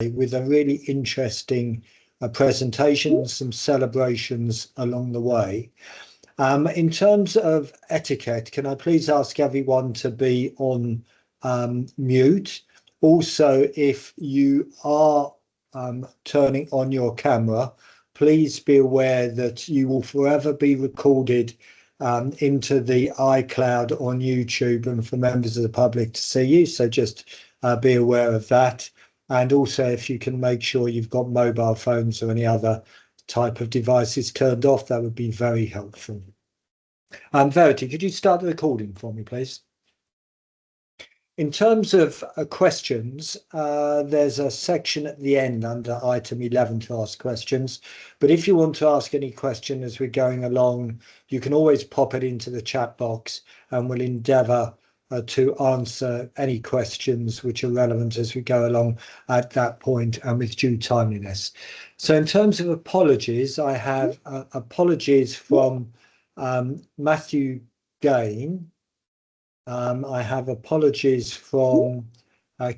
with a really interesting presentation, some celebrations along the way. In terms of etiquette, can I please ask everyone to be on mute? Also, if you are turning on your camera, please be aware that you will forever be recorded into the iCloud on YouTube and for members of the public to see you. So just be aware of that. And also, if you can make sure you've got mobile phones or any other type of devices turned off, that would be very helpful. Verity, could you start the recording for me, please? In terms of questions, there's a section at the end under item 11 to ask questions. But if you want to ask any question as we're going along, you can always pop it into the chat box and we'll endeavour to answer any questions which are relevant as we go along at that point and with due timeliness. So in terms of apologies, I have apologies from Matthew Gain. I have apologies from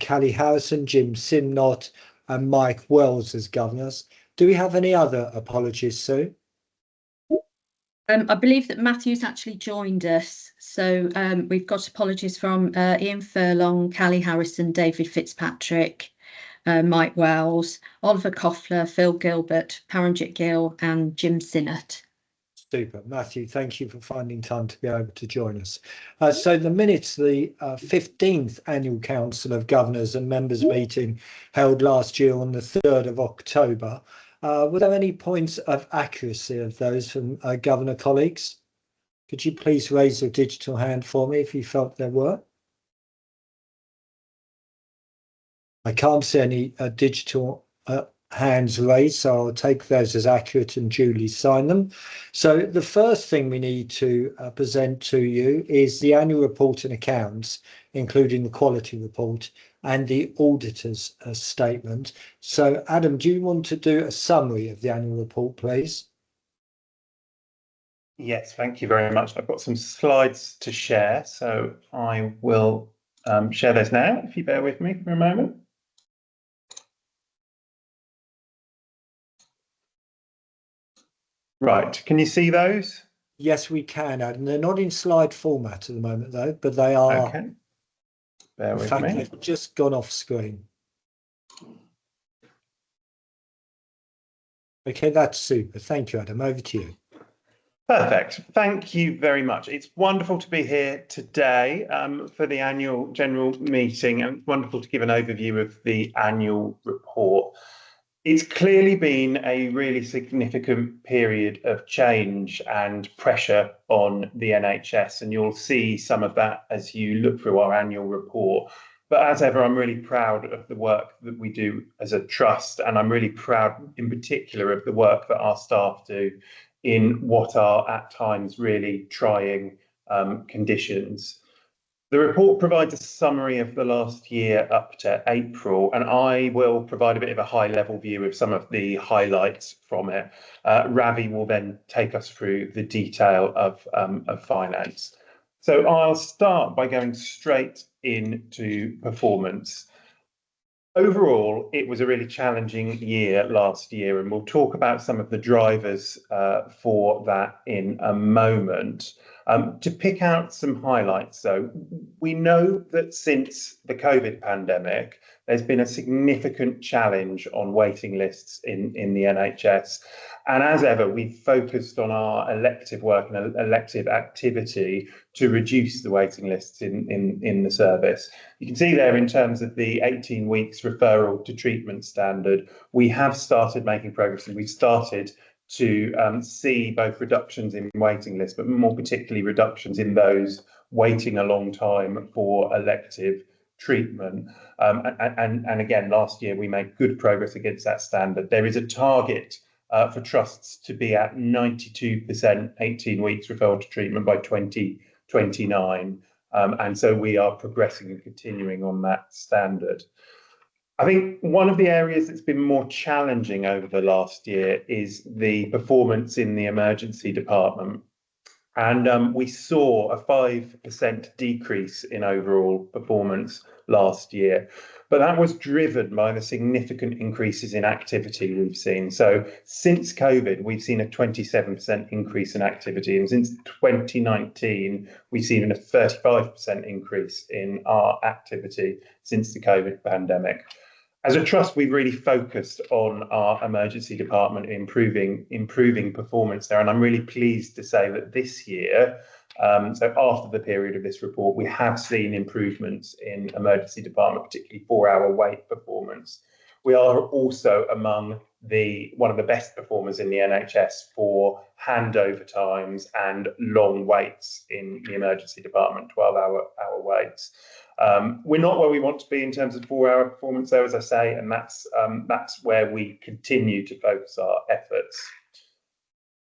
Callie Harrison, Jim Simnott and Mike Wells as governors. Do we have any other apologies, Sue? I believe that Matthew's actually joined us. So we've got apologies from Ian Furlong, Callie Harrison, David Fitzpatrick, Mike Wells, Oliver Koffler, Phil Gilbert, Paranjit Gill and Jim Sinnott. Super. Matthew, thank you for finding time to be able to join us. So the minutes, the 15th Annual Council of Governors and Members meeting held last year on the 3rd of October. Were there any points of accuracy of those from Governor colleagues? Could you please raise your digital hand for me if you felt there were? I can't see any digital hands raised, so I'll take those as accurate and duly sign them. So the first thing we need to present to you is the annual report and accounts, including the quality report and the auditor's statement. So Adam, do you want to do a summary of the annual report, please? Yes, thank you very much. I've got some slides to share, so I will share those now, if you bear with me for a moment. Right, can you see those? Yes, we can, Adam. They're not in slide format at the moment, though, but they are. Okay. Bear with me. In fact, they've just gone off screen. Okay, that's super. Thank you, Adam. Over to you. Perfect. Thank you very much. It's wonderful to be here today for the annual general meeting, and wonderful to give an overview of the annual report. It's clearly been a really significant period of change and pressure on the NHS, and you'll see some of that as you look through our annual report. But as ever, I'm really proud of the work that we do as a trust, and I'm really proud in particular of the work that our staff do in what are at times really trying conditions. The report provides a summary of the last year up to April, and I will provide a bit of a high-level view of some of the highlights from it. Ravi will then take us through the detail of finance. So I'll start by going straight into performance. Overall, it was a really challenging year last year, and we'll talk about some of the drivers for that in a moment. To pick out some highlights, though, we know that since the COVID pandemic, there's been a significant challenge on waiting lists in the NHS. And as ever, we've focused on our elective work and elective activity to reduce the waiting lists in the service. You can see there in terms of the 18 weeks referral to treatment standard, we have started making progress, and we've started to see both reductions in waiting lists, but more particularly reductions in those waiting a long time for elective treatment. And again, last year we made good progress against that standard. There is a target for trusts to be at 92% 18 weeks referral to treatment by 2029. And so we are progressing and continuing on that standard. I think one of the areas that's been more challenging over the last year is the performance in the emergency department. And we saw a 5% decrease in overall performance last year. But that was driven by the significant increases in activity we've seen. So since COVID, we've seen a 27% increase in activity. And since 2019, we've seen a 35% increase in our activity since the COVID pandemic. As a trust, we've really focused on our emergency department, improving performance there. And I'm really pleased to say that this year, so after the period of this report, we have seen improvements in emergency department, particularly 4-hour wait performance. We are also among one of the best performers in the NHS for handover times and long waits in the emergency department, 12-hour waits. We're not where we want to be in terms of 4-hour performance, though, as I say, and that's where we continue to focus our efforts.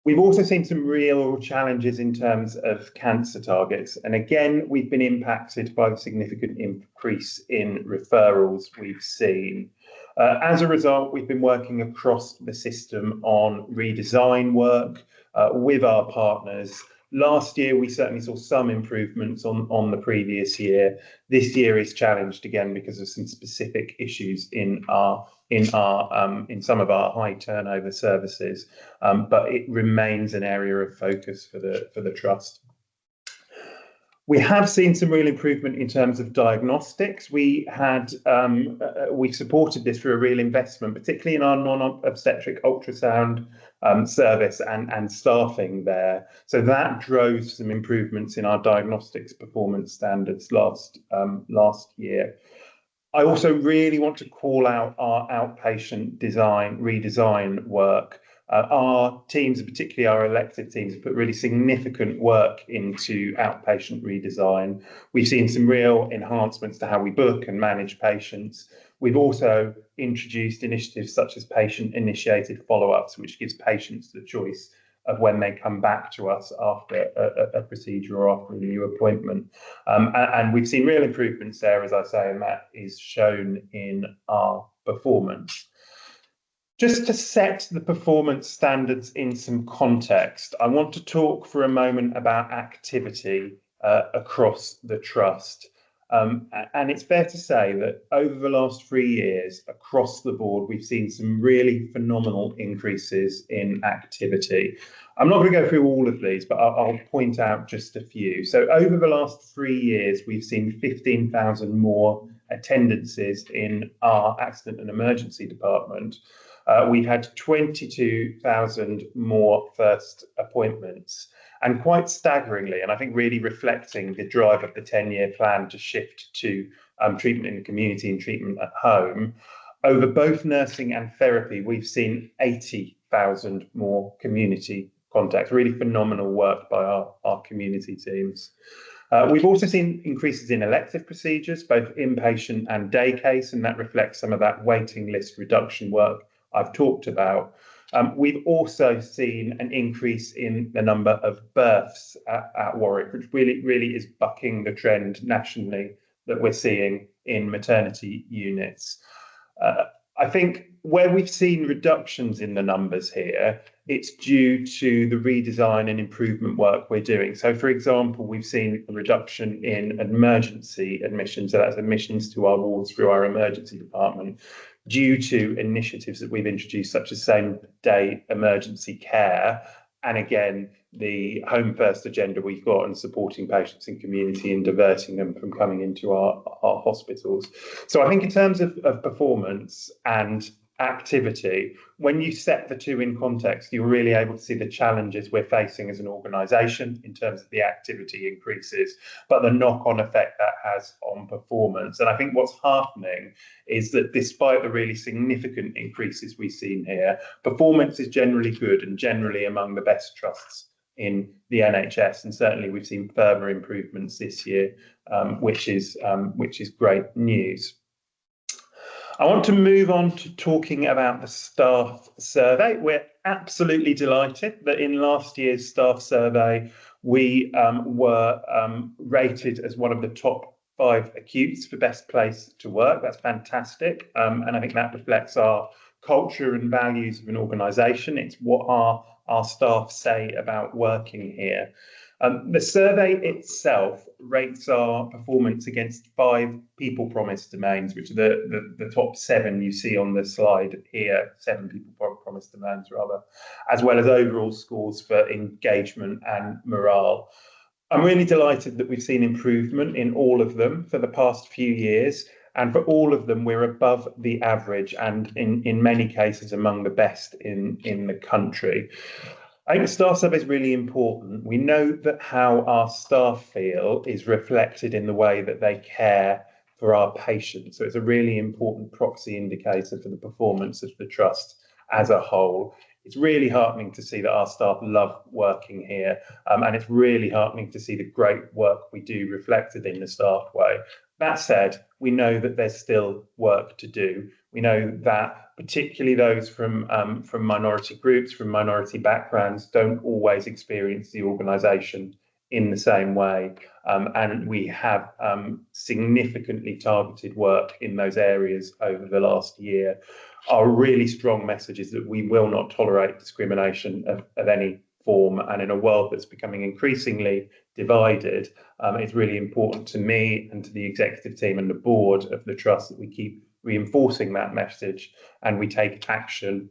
We've also seen some real challenges in terms of cancer targets. And again, we've been impacted by the significant increase in referrals we've seen. As a result, we've been working across the system on redesign work with our partners. Last year, we certainly saw some improvements on the previous year. This year is challenged again because of some specific issues in some of our high turnover services, but it remains an area of focus for the trust. We have seen some real improvement in terms of diagnostics. We supported this through a real investment, particularly in our non-obstetric ultrasound service and staffing there. So that drove some improvements in our diagnostics performance standards last year. I also really want to call out our outpatient redesign work. Our teams, particularly our elective teams, have put really significant work into outpatient redesign. We've seen some real enhancements to how we book and manage patients. We've also introduced initiatives such as patient-initiated follow-ups, which gives patients the choice of when they come back to us after a procedure or after a new appointment. And we've seen real improvements there, as I say, and that is shown in our performance. Just to set the performance standards in some context, I want to talk for a moment about activity across the trust. And it's fair to say that over the last 3 years, across the board, we've seen some really phenomenal increases in activity. I'm not going to go through all of these, but I'll point out just a few. So over the last 3 years, we've seen 15,000 more attendances in our accident and emergency department. We've had 22,000 more first appointments. And quite staggeringly, and I think really reflecting the drive of the 10-year plan to shift to treatment in the community and treatment at home, over both nursing and therapy, we've seen 80,000 more community contacts. Really phenomenal work by our community teams. We've also seen increases in elective procedures, both inpatient and day case, and that reflects some of that waiting list reduction work I've talked about. We've also seen an increase in the number of births at Warwick, which really is bucking the trend nationally that we're seeing in maternity units. I think where we've seen reductions in the numbers here, it's due to the redesign and improvement work we're doing. So, for example, we've seen a reduction in emergency admissions, so that's admissions to our wards through our emergency department, due to initiatives that we've introduced, such as same-day emergency care, and again, the Home First agenda we've got on supporting patients in community and diverting them from coming into our hospitals. So I think in terms of performance and activity, when you set the two in context, you're really able to see the challenges we're facing as an organisation in terms of the activity increases, but the knock-on effect that has on performance. And I think what's heartening is that despite the really significant increases we've seen here, performance is generally good and generally among the best trusts in the NHS. And certainly we've seen further improvements this year, which is great news. I want to move on to talking about the staff survey. We're absolutely delighted that in last year's staff survey, we were rated as one of the top 5 acutes for best place to work. That's fantastic. And I think that reflects our culture and values of an organisation. It's what our staff say about working here. The survey itself rates our performance against 5 people promise domains, which are the top 7 you see on the slide here, 7 people promise domains rather, as well as overall scores for engagement and morale. I'm really delighted that we've seen improvement in all of them for the past few years, and for all of them we're above the average and in many cases among the best in the country. I think the staff survey is really important. We know that how our staff feel is reflected in the way that they care for our patients. So it's a really important proxy indicator for the performance of the trust as a whole. It's really heartening to see that our staff love working here, and it's really heartening to see the great work we do reflected in the staff way. That said, we know that there's still work to do. We know that particularly those from minority groups, from minority backgrounds, don't always experience the organisation in the same way. And we have significantly targeted work in those areas over the last year. Our really strong message is that we will not tolerate discrimination of any form, and in a world that's becoming increasingly divided, it's really important to me and to the executive team and the board of the trust that we keep reinforcing that message, and we take action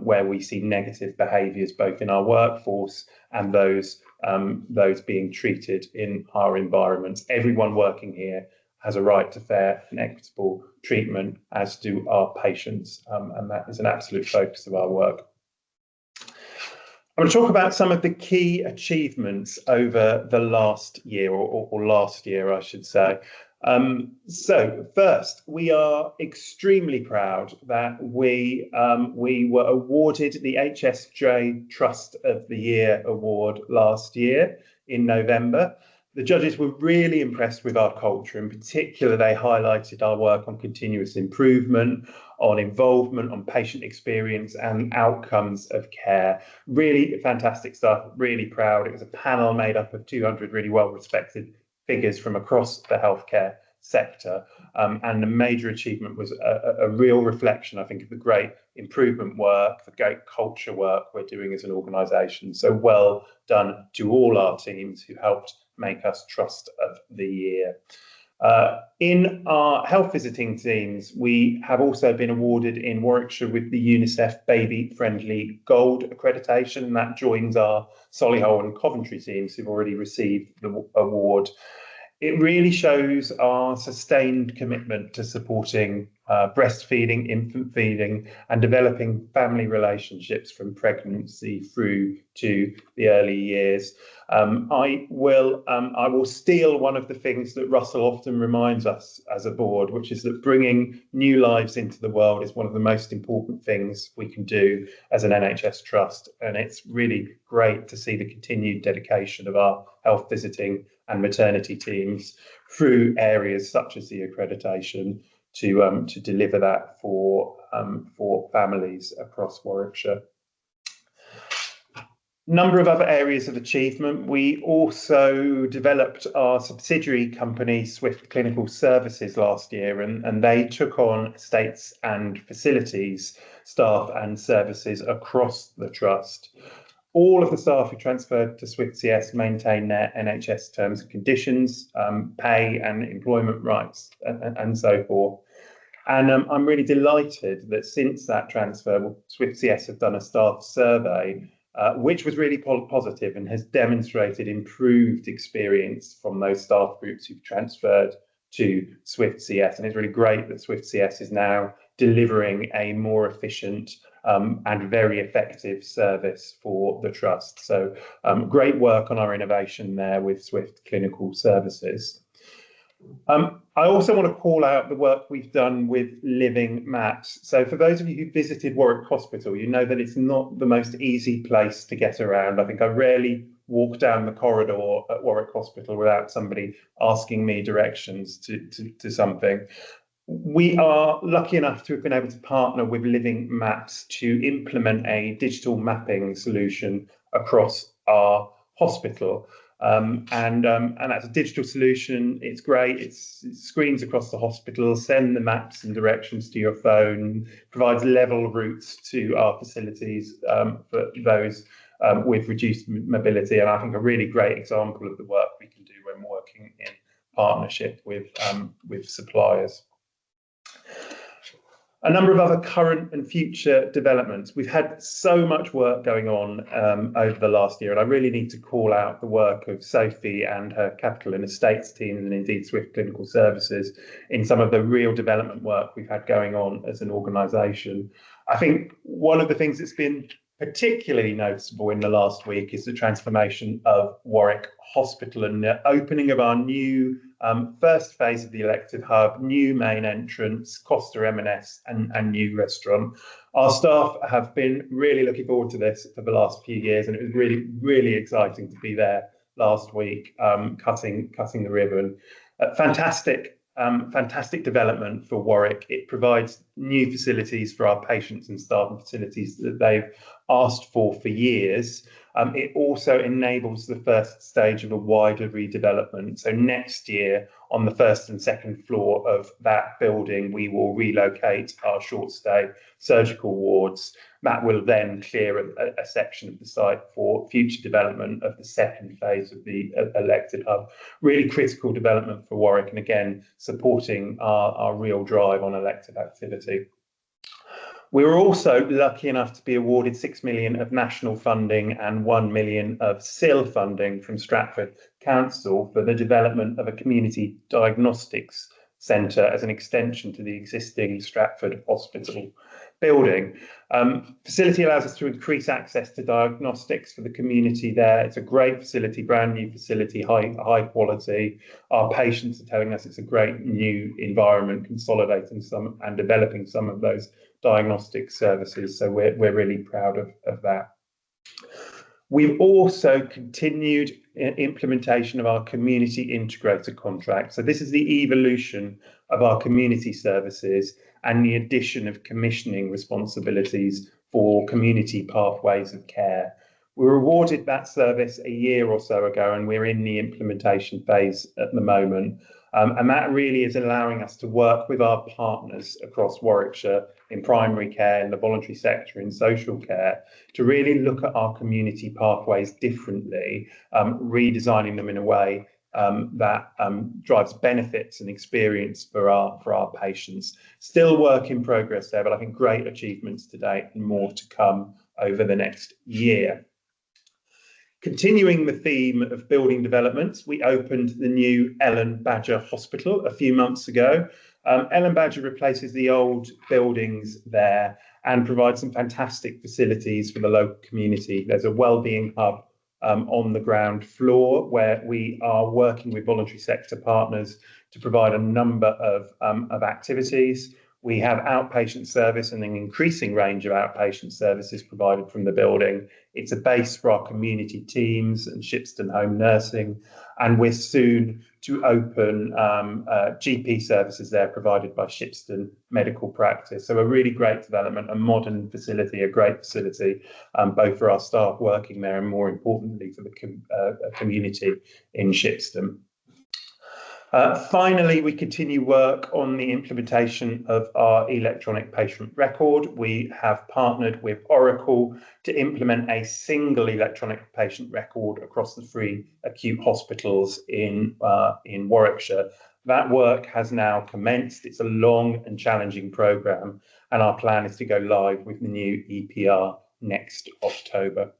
where we see negative behaviours both in our workforce and those being treated in our environments. Everyone working here has a right to fair and equitable treatment, as do our patients, and that is an absolute focus of our work. I'm going to talk about some of the key achievements over the last year, or last year, I should say. So first, we are extremely proud that we were awarded the HSJ Trust of the Year award last year in November. The judges were really impressed with our culture. In particular, they highlighted our work on continuous improvement, on involvement, on patient experience and outcomes of care. Really fantastic stuff, really proud. It was a panel made up of 200 really well-respected figures from across the healthcare sector, and the major achievement was a real reflection, I think, of the great improvement work, the great culture work we're doing as an organisation. So well done to all our teams who helped make us Trust of the Year. In our health visiting teams, we have also been awarded in Warwickshire with the UNICEF Baby Friendly Gold accreditation, and that joins our Solihull and Coventry teams who've already received the award. It really shows our sustained commitment to supporting breastfeeding, infant feeding, and developing family relationships from pregnancy through to the early years. I will steal one of the things that Russell often reminds us as a board, which is that bringing new lives into the world is one of the most important things we can do as an NHS trust. And it's really great to see the continued dedication of our health visiting and maternity teams through areas such as the accreditation to deliver that for families across Warwickshire. Number of other areas of achievement. We also developed our subsidiary company, SWFT Clinical Services, last year, and they took on estates and facilities staff and services across the trust. All of the staff who transferred to SWFT CS maintain their NHS terms and conditions, pay and employment rights, and so forth. And I'm really delighted that since that transfer, SWFT CS have done a staff survey, which was really positive and has demonstrated improved experience from those staff groups who've transferred to SWFT CS. And it's really great that SWFT CS is now delivering a more efficient and very effective service for the trust. So great work on our innovation there with SWFT Clinical Services. I also want to call out the work we've done with Living Maps. So for those of you who visited Warwick Hospital, you know that it's not the most easy place to get around. I think I rarely walk down the corridor at Warwick Hospital without somebody asking me directions to something. We are lucky enough to have been able to partner with Living Maps to implement a digital mapping solution across our hospital. And that's a digital solution. It's great. It screens across the hospital, send the maps and directions to your phone, provides level routes to our facilities for those with reduced mobility, and I think a really great example of the work we can do when working in partnership with suppliers. A number of other current and future developments. We've had so much work going on over the last year, and I really need to call out the work of Sophie and her capital and estates team, and indeed SWFT Clinical Services, in some of the real development work we've had going on as an organisation. I think one of the things that's been particularly noticeable in the last week is the transformation of Warwick Hospital and the opening of our new first phase of the elected hub, new main entrance, Costa M&S and new restaurant. Our staff have been really looking forward to this for the last few years, and it was really, really exciting to be there last week, cutting the ribbon. Fantastic development for Warwick. It provides new facilities for our patients and staff, and facilities that they've asked for years. It also enables the first stage of a wider redevelopment. So next year, on the first and second floor of that building, we will relocate our short stay surgical wards. That will then clear a section of the site for future development of the second phase of the elected hub. Really critical development for Warwick, and again, supporting our real drive on elective activity. We were also lucky enough to be awarded 6 million of national funding and 1 million of SIL funding from Stratford Council for the development of a community diagnostics centre as an extension to the existing Stratford Hospital building. Facility allows us to increase access to diagnostics for the community there. It's a great facility, brand new facility, high quality. Our patients are telling us it's a great new environment, consolidating some and developing some of those diagnostic services. So we're really proud of that. We've also continued implementation of our community integrator contract. So this is the evolution of our community services and the addition of commissioning responsibilities for community pathways of care. We were awarded that service a year or so ago, and we're in the implementation phase at the moment. And that really is allowing us to work with our partners across Warwickshire in primary care, in the voluntary sector, in social care, to really look at our community pathways differently, redesigning them in a way that drives benefits and experience for our patients. Still work in progress there, but I think great achievements to date and more to come over the next year. Continuing the theme of building developments, we opened the new Ellen Badger Hospital a few months ago. Ellen Badger replaces the old buildings there and provides some fantastic facilities for the local community. There's a wellbeing hub on the ground floor where we are working with voluntary sector partners to provide a number of activities. We have outpatient service and an increasing range of outpatient services provided from the building. It's a base for our community teams and Shipston Home Nursing, and we're soon to open GP services there provided by Shipston Medical Practice. So a really great development, a modern facility, a great facility, both for our staff working there and more importantly for the community in Shipston. Finally, we continue work on the implementation of our electronic patient record. We have partnered with Oracle to implement a single electronic patient record across the 3 acute hospitals in Warwickshire. That work has now commenced. It's a long and challenging programme, and our plan is to go live with the new EPR next October.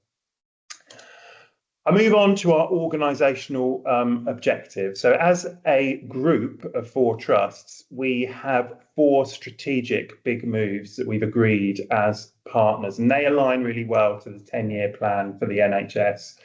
I move on to our organisational objectives. So as a group of 4 trusts, we have 4 strategic big moves that we've agreed as partners, and they align really well to the 10-year plan for the NHS.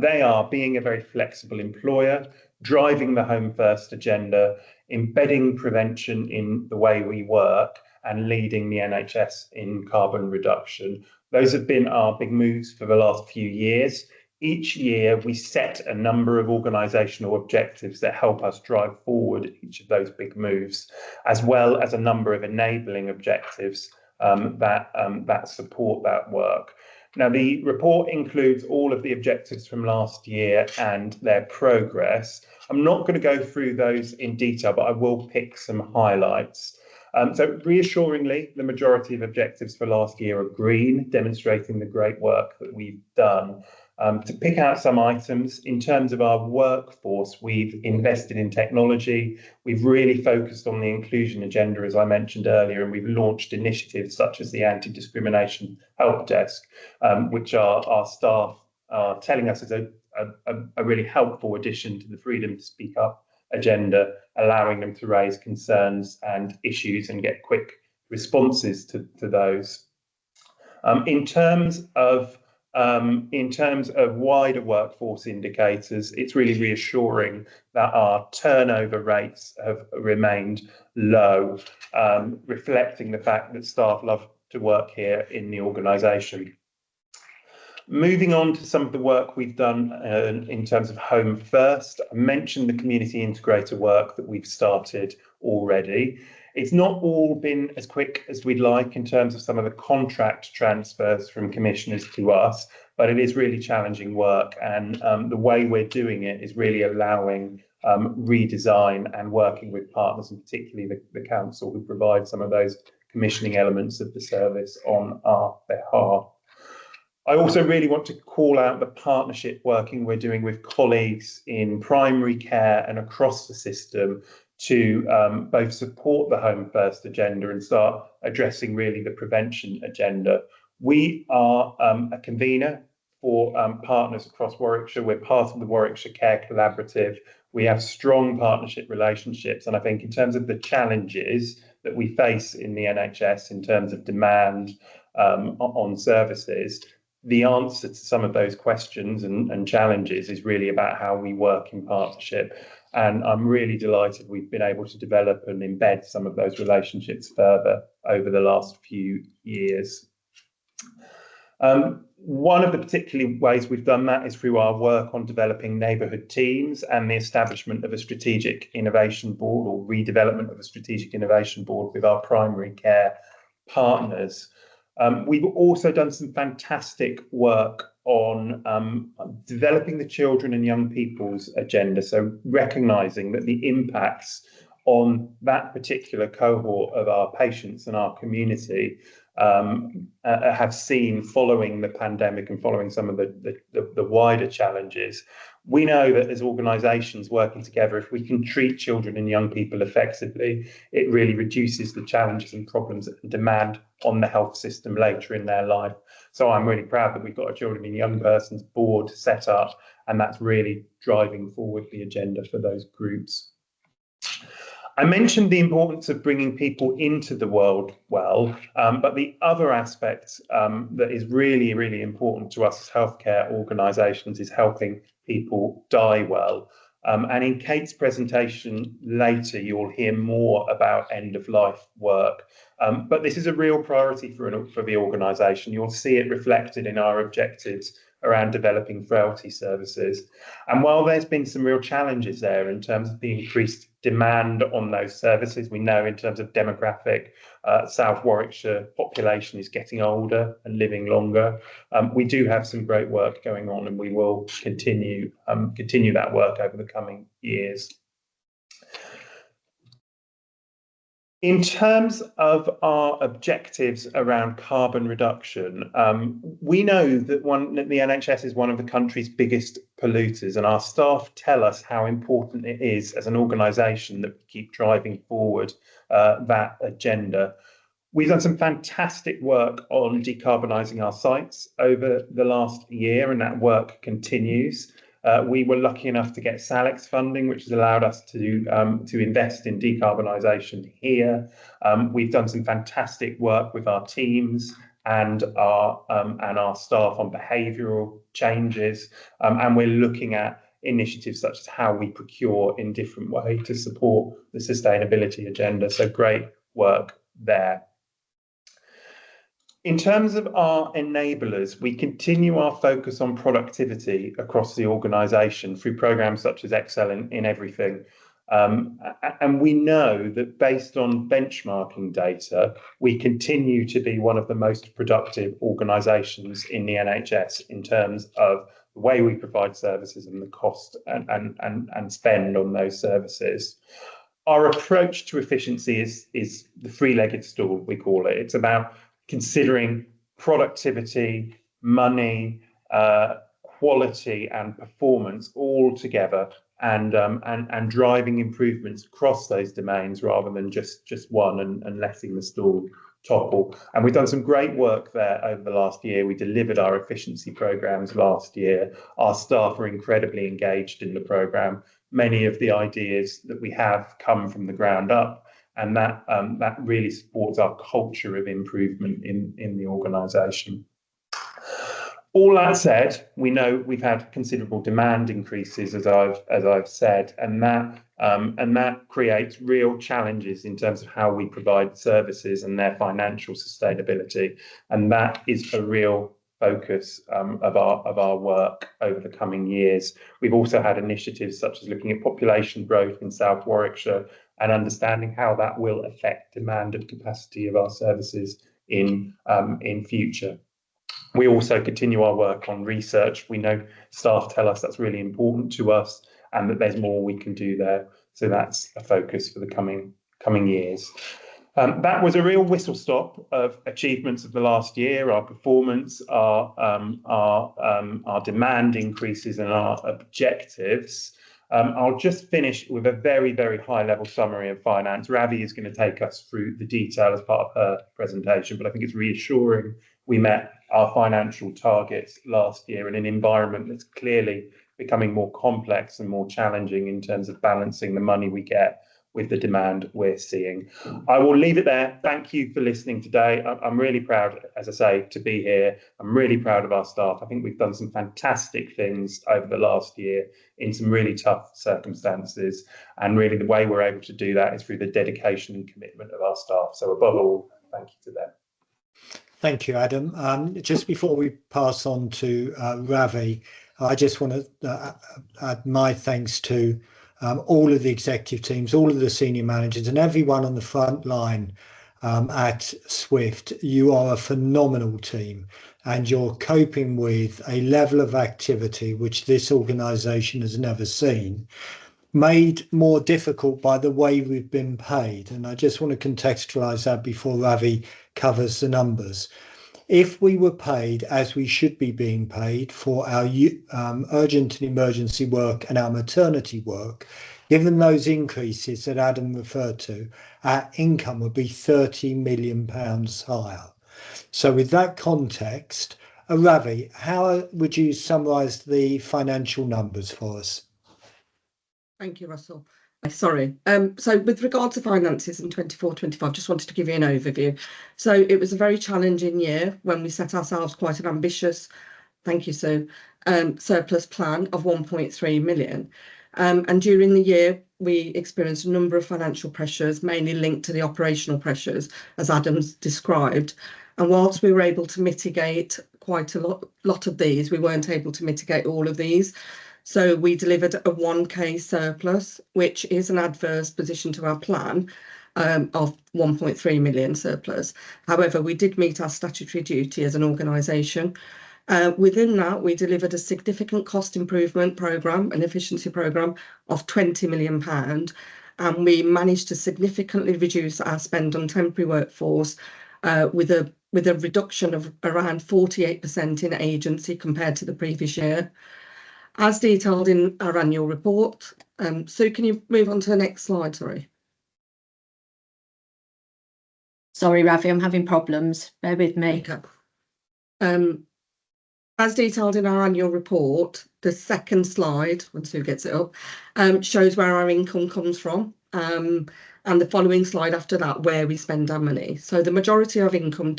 They are being a very flexible employer, driving the Home First agenda, embedding prevention in the way we work, and leading the NHS in carbon reduction. Those have been our big moves for the last few years. Each year, we set a number of organisational objectives that help us drive forward each of those big moves, as well as a number of enabling objectives that support that work. Now, the report includes all of the objectives from last year and their progress. I'm not going to go through those in detail, but I will pick some highlights. So reassuringly, the majority of objectives for last year are green, demonstrating the great work that we've done. To pick out some items, in terms of our workforce, we've invested in technology. We've really focused on the inclusion agenda, as I mentioned earlier, and we've launched initiatives such as the Anti-Discrimination Help Desk, which our staff are telling us is a really helpful addition to the Freedom to Speak Up agenda, allowing them to raise concerns and issues and get quick responses to those. In terms of wider workforce indicators, it's really reassuring that our turnover rates have remained low, reflecting the fact that staff love to work here in the organisation. Moving on to some of the work we've done in terms of Home First, I mentioned the community integrator work that we've started already. It's not all been as quick as we'd like in terms of some of the contract transfers from commissioners to us, but it is really challenging work, and the way we're doing it is really allowing redesign and working with partners, and particularly the council, who provide some of those commissioning elements of the service on our behalf. I also really want to call out the partnership working we're doing with colleagues in primary care and across the system to both support the Home First agenda and start addressing really the prevention agenda. We are a convener for partners across Warwickshire. We're part of the Warwickshire Care Collaborative. We have strong partnership relationships, and I think in terms of the challenges that we face in the NHS in terms of demand on services, the answer to some of those questions and challenges is really about how we work in partnership. And I'm really delighted we've been able to develop and embed some of those relationships further over the last few years. One of the particular ways we've done that is through our work on developing neighbourhood teams and the establishment of a strategic innovation board, or redevelopment of a strategic innovation board with our primary care partners. We've also done some fantastic work on developing the children and young people's agenda, so recognising that the impacts on that particular cohort of our patients and our community have seen following the pandemic and following some of the wider challenges. We know that as organisations working together, if we can treat children and young people effectively, it really reduces the challenges and problems and demand on the health system later in their life. So I'm really proud that we've got a Children and Young Persons board set up, and that's really driving forward the agenda for those groups. I mentioned the importance of bringing people into the world well, but the other aspect that is really, really important to us as healthcare organisations is helping people die well. And in Kate's presentation later, you'll hear more about end-of-life work. But this is a real priority for the organisation. You'll see it reflected in our objectives around developing frailty services. And while there's been some real challenges there in terms of the increased demand on those services, we know in terms of demographic, South Warwickshire population is getting older and living longer. We do have some great work going on, and we will continue that work over the coming years. In terms of our objectives around carbon reduction, we know that the NHS is one of the country's biggest polluters, and our staff tell us how important it is as an organisation that we keep driving forward that agenda. We've done some fantastic work on decarbonising our sites over the last year, and that work continues. We were lucky enough to get SALEX funding, which has allowed us to invest in decarbonisation here. We've done some fantastic work with our teams and our staff on behavioural changes, and we're looking at initiatives such as how we procure in different ways to support the sustainability agenda. So great work there. In terms of our enablers, we continue our focus on productivity across the organisation through programmes such as Excel in Everything. And we know that based on benchmarking data, we continue to be one of the most productive organisations in the NHS in terms of the way we provide services and the cost and spend on those services. Our approach to efficiency is the three-legged stool, we call it. It's about considering productivity, money, quality, and performance all together, and driving improvements across those domains rather than just one and letting the stool topple. And we've done some great work there over the last year. We delivered our efficiency programs last year. Our staff are incredibly engaged in the program. Many of the ideas that we have come from the ground up, and that really supports our culture of improvement in the organisation. All that said, we know we've had considerable demand increases, as I've said, and that creates real challenges in terms of how we provide services and their financial sustainability, and that is a real focus of our work over the coming years. We've also had initiatives such as looking at population growth in South Warwickshire and understanding how that will affect demand and capacity of our services in future. We also continue our work on research. We know staff tell us that's really important to us and that there's more we can do there. So that's a focus for the coming years. That was a real whistle stop of achievements of the last year, our performance, our demand increases and our objectives. I'll just finish with a very, very high level summary of finance. Ravi is going to take us through the detail as part of her presentation, but I think it's reassuring we met our financial targets last year in an environment that's clearly becoming more complex and more challenging in terms of balancing the money we get with the demand we're seeing. I will leave it there. Thank you for listening today. I'm really proud, as I say, to be here. I'm really proud of our staff. I think we've done some fantastic things over the last year in some really tough circumstances. And really the way we're able to do that is through the dedication and commitment of our staff. So above all, thank you to them. Thank you, Adam. Just before we pass on to Ravi, I just want to add my thanks to all of the executive teams, all of the senior managers and everyone on the front line at SWFT. You are a phenomenal team and you're coping with a level of activity which this organisation has never seen, made more difficult by the way we've been paid. And I just want to contextualise that before Ravi covers the numbers. If we were paid as we should be being paid for our urgent and emergency work and our maternity work, given those increases that Adam referred to, our income would be £30 million higher. So with that context, Ravi, how would you summarise the financial numbers for us? Thank you, Russell. Sorry. So with regard to finances in 24-25, just wanted to give you an overview. So it was a very challenging year when we set ourselves quite an ambitious, thank you, Sue, surplus plan of 1.3 million. And during the year, we experienced a number of financial pressures, mainly linked to the operational pressures, as Adam's described. And whilst we were able to mitigate quite a lot of these, we weren't able to mitigate all of these. So we delivered a 1k surplus, which is an adverse position to our plan of 1.3 million surplus. However, we did meet our statutory duty as an organisation. Within that, we delivered a significant cost improvement programme, an efficiency programme of £20 million. And we managed to significantly reduce our spend on temporary workforce with a reduction of around 48% in agency compared to the previous year. As detailed in our annual report. Sue, can you move on to the next slide? Sorry, Ravi, I'm having problems. Bear with me. Okay. As detailed in our annual report, the second slide, when Sue gets it up, shows where our income comes from. And the following slide after that, where we spend our money. So the majority of income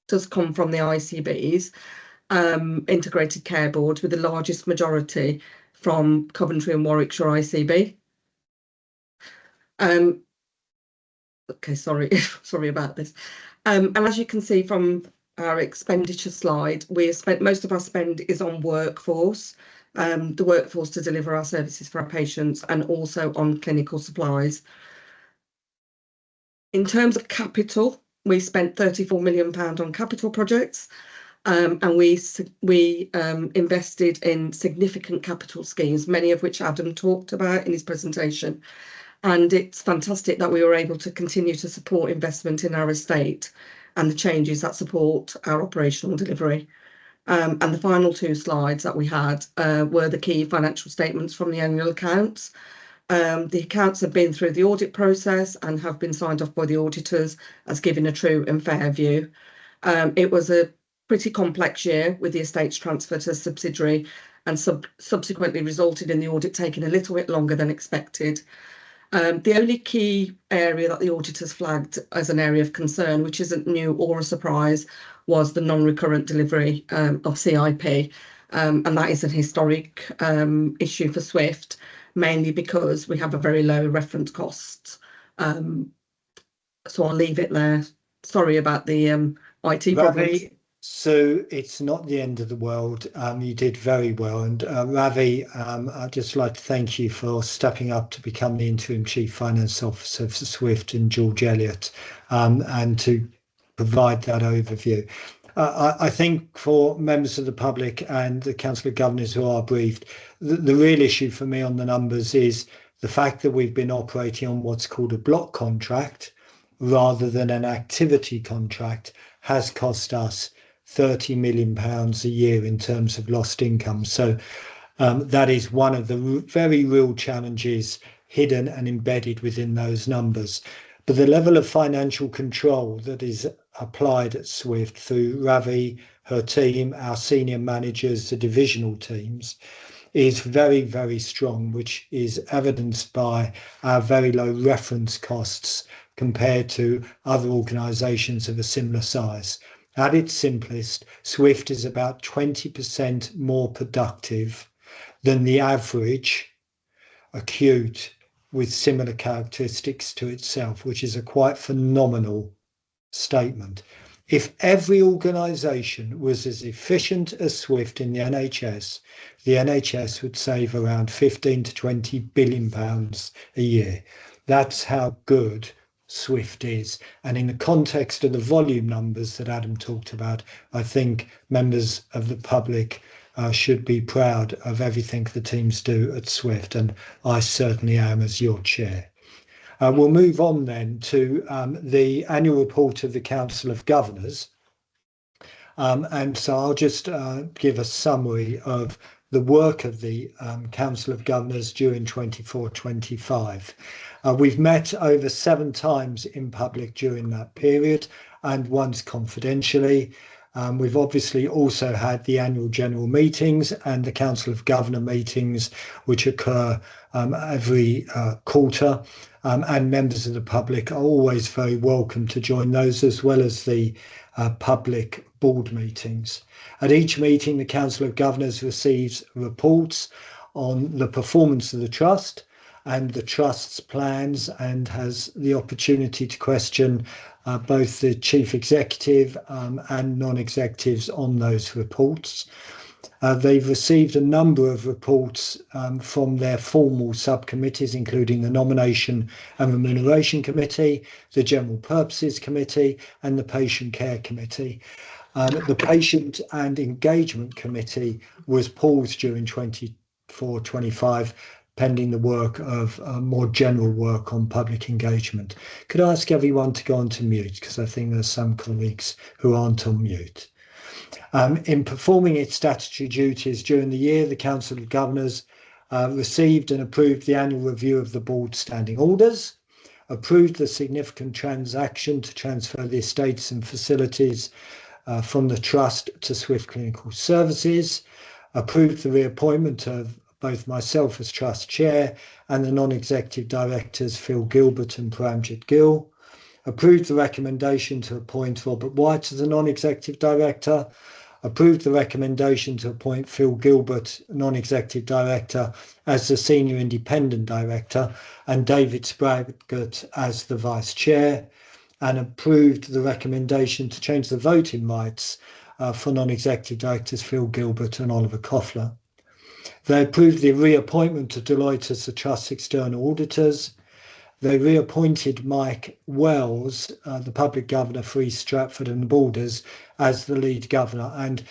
does come from the ICBs. Integrated care boards, with the largest majority from Coventry and Warwickshire ICB. Okay, sorry about this. And as you can see from our expenditure slide, most of our spend is on workforce, the workforce to deliver our services for our patients, and also on clinical supplies. In terms of capital, we spent £34 million on capital projects. And we invested in significant capital schemes, many of which Adam talked about in his presentation. And it's fantastic that we were able to continue to support investment in our estate and the changes that support our operational delivery. And the final two slides that we had were the key financial statements from the annual accounts. The accounts have been through the audit process and have been signed off by the auditors as giving a true and fair view. It was a pretty complex year with the estate's transfer to a subsidiary and subsequently resulted in the audit taking a little bit longer than expected. The only key area that the auditors flagged as an area of concern, which isn't new or a surprise, was the non-recurrent delivery of CIP. And that is an historic issue for SWFT, mainly because we have a very low reference cost. So I'll leave it there. Sorry about the IT problems. Ravi, so it's not the end of the world. You did very well. And Ravi, I'd just like to thank you for stepping up to become the Interim Chief Finance Officer for SWFT and George Elliott, and to provide that overview. I think for members of the public and the Council of Governors who are briefed, the real issue for me on the numbers is the fact that we've been operating on what's called a block contract rather than an activity contract has cost us £30 million a year in terms of lost income. So that is one of the very real challenges hidden and embedded within those numbers. But the level of financial control that is applied at SWFT through Ravi, her team, our senior managers, the divisional teams, is very, very strong, which is evidenced by our very low reference costs compared to other organisations of a similar size. At its simplest, SWFT is about 20% more productive than the average acute with similar characteristics to itself, which is a quite phenomenal statement. If every organisation was as efficient as SWFT in the NHS would save around 15 to 20 billion pounds a year. That's how good SWFT is. And in the context of the volume numbers that Adam talked about, I think members of the public should be proud of everything the teams do at SWFT, and I certainly am as your chair. We'll move on then to the annual report of the Council of Governors. And so I'll just give a summary of the work of the Council of Governors during 24-25. We've met over 7 times in public during that period and once confidentially. We've obviously also had the annual general meetings and the Council of Governor meetings, which occur every quarter, and members of the public are always very welcome to join those, as well as the public board meetings. At each meeting, the Council of Governors receives reports on the performance of the Trust and the Trust's plans, and has the opportunity to question both the Chief Executive and non-executives on those reports. They've received a number of reports from their formal subcommittees, including the Nomination and Remuneration Committee, the General Purposes Committee, and the Patient Care Committee. The Patient and Engagement Committee was paused during 24-25, pending the work of more general work on public engagement. Could I ask everyone to go on to mute, because I think there's some colleagues who aren't on mute. In performing its statutory duties during the year, the Council of Governors received and approved the annual review of the board's standing orders, approved the significant transaction to transfer the estates and facilities from the Trust to SWFT Clinical Services, approved the reappointment of both myself as Trust Chair and the non-executive directors Phil Gilbert and Paramjit Gill, approved the recommendation to appoint Robert White as a non-executive director, approved the recommendation to appoint Phil Gilbert, non-executive director, as the senior independent director, and David Spraggett as the vice chair, and approved the recommendation to change the voting rights for non-executive directors Phil Gilbert and Oliver Koffler. They approved the reappointment of Deloitte as the Trust's external auditors. They reappointed Mike Wells, the public governor for East Stratford and the Borders, as the lead governor. And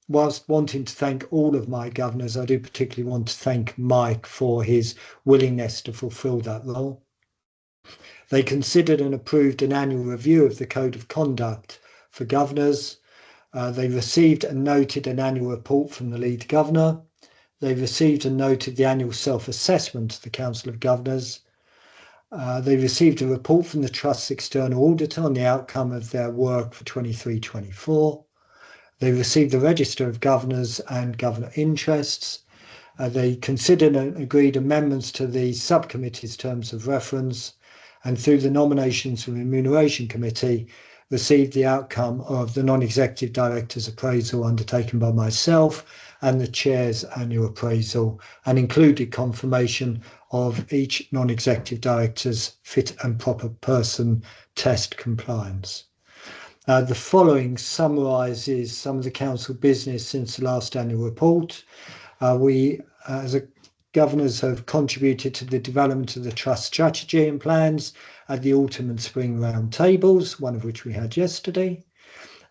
whilst wanting to thank all of my governors, I do particularly want to thank Mike for his willingness to fulfil that role. They considered and approved an annual review of the Code of Conduct for governors. They received and noted an annual report from the lead governor. They received and noted the annual self-assessment of the Council of Governors. They received a report from the Trust's external auditor on the outcome of their work for 23-24. They received the Register of Governors and Governor Interests. They considered and agreed amendments to the subcommittee's terms of reference, and through the Nominations and Remuneration Committee, received the outcome of the non-executive director's appraisal undertaken by myself and the chair's annual appraisal, and included confirmation of each non-executive director's fit and proper person test compliance. The following summarises some of the council business since the last annual report. We, as a governors, have contributed to the development of the trust strategy and plans at the autumn and spring round tables, one of which we had yesterday.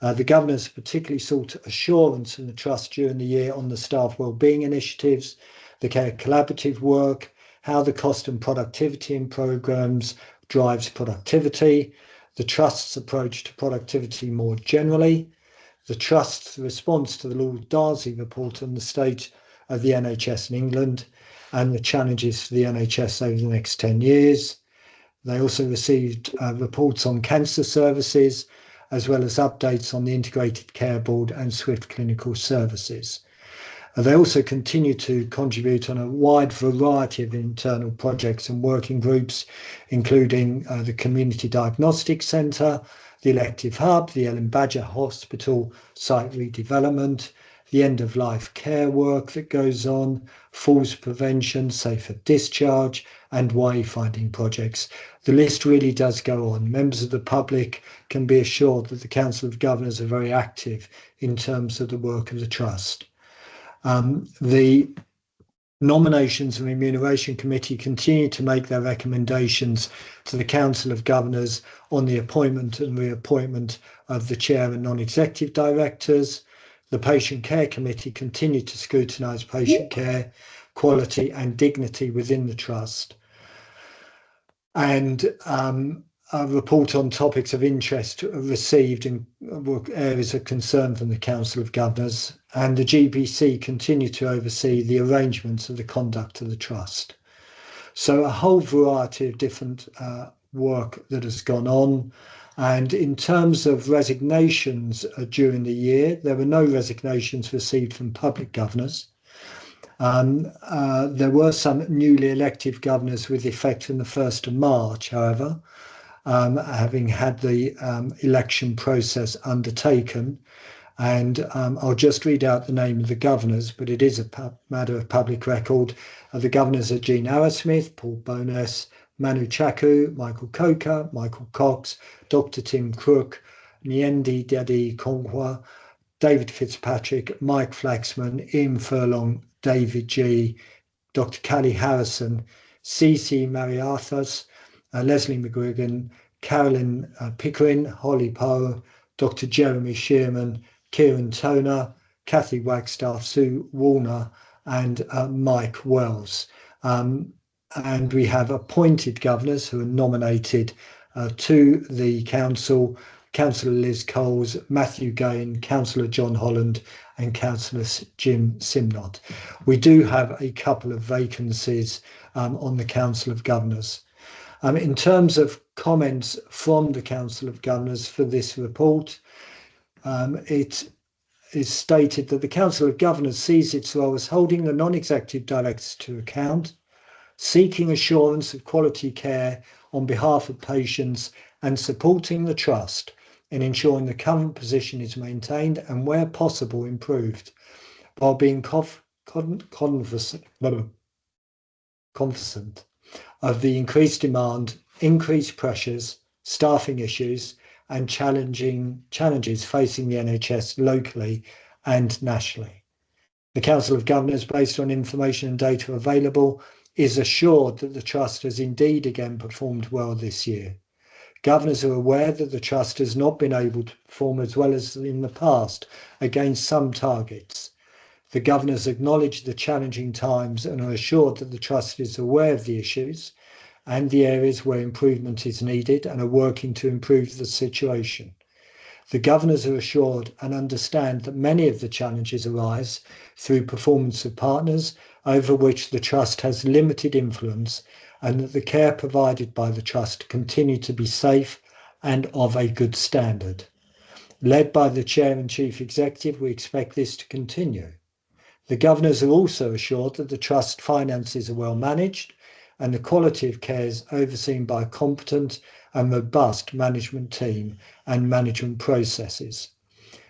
The governors particularly sought assurance in the trust during the year on the staff wellbeing initiatives, the care collaborative work, how the cost and productivity in programmes drives productivity, the trust's approach to productivity more generally, the trust's response to the Lord Darcy report on the state of the NHS in England and the challenges for the NHS over the next 10 years. They also received reports on cancer services, as well as updates on the Integrated Care Board and SWFT clinical services. They also continue to contribute on a wide variety of internal projects and working groups, including the Community Diagnostic Centre, the Elective Hub, the Ellen Badger Hospital site redevelopment, the end-of-life care work that goes on, falls prevention, safer discharge, and wayfinding projects. The list really does go on. Members of the public can be assured that the Council of Governors are very active in terms of the work of the Trust. The Nominations and Remuneration Committee continue to make their recommendations to the Council of Governors on the appointment and reappointment of the Chair and non-executive directors. The Patient Care Committee continue to scrutinise patient care, quality and dignity within the Trust. And a report on topics of interest received and areas of concern from the Council of Governors, and the GPC continue to oversee the arrangements of the conduct of the Trust. So a whole variety of different work that has gone on. And in terms of resignations during the year, there were no resignations received from public governors. There were some newly elected governors with effect from the 1st of March, however, having had the election process undertaken. And I'll just read out the name of the governors, but it is a matter of public record. The governors are Jean Arrowsmith, Paul Bowness, Manu Chaku, Michael Coker, Michael Cox, Dr. Tim Crook, Nyendi Dadi Kongwa, David Fitzpatrick, Mike Flaxman, Ian Furlong, David G, Dr. Callie Harrison, C.C. Mariathas, Leslie McGuigan, Carolyn Pickering, Holly Poe, Dr. Jeremy Shearman, Kieran Toner, Kathy Wagstaff, Sue Warner, and Mike Wells. And we have appointed governors who are nominated to the council: Councillor Liz Coles, Matthew Gain, Councillor John Holland, and Councillor Jim Simnott. We do have a couple of vacancies on the Council of Governors. In terms of comments from the Council of Governors for this report, it is stated that the Council of Governors sees its role as holding the non-executive directors to account, seeking assurance of quality care on behalf of patients, and supporting the Trust in ensuring the current position is maintained and, where possible, improved, while being cognizant of the increased demand, increased pressures, staffing issues, and challenges facing the NHS locally and nationally. The Council of Governors, based on information and data available, is assured that the Trust has indeed again performed well this year. Governors are aware that the Trust has not been able to perform as well as in the past against some targets. The Governors acknowledge the challenging times and are assured that the Trust is aware of the issues and the areas where improvement is needed and are working to improve the situation. The governors are assured and understand that many of the challenges arise through performance of partners over which the Trust has limited influence, and that the care provided by the Trust continue to be safe and of a good standard. Led by the Chair and Chief Executive, we expect this to continue. The governors are also assured that the Trust finances are well managed and the quality of care is overseen by a competent and robust management team and management processes.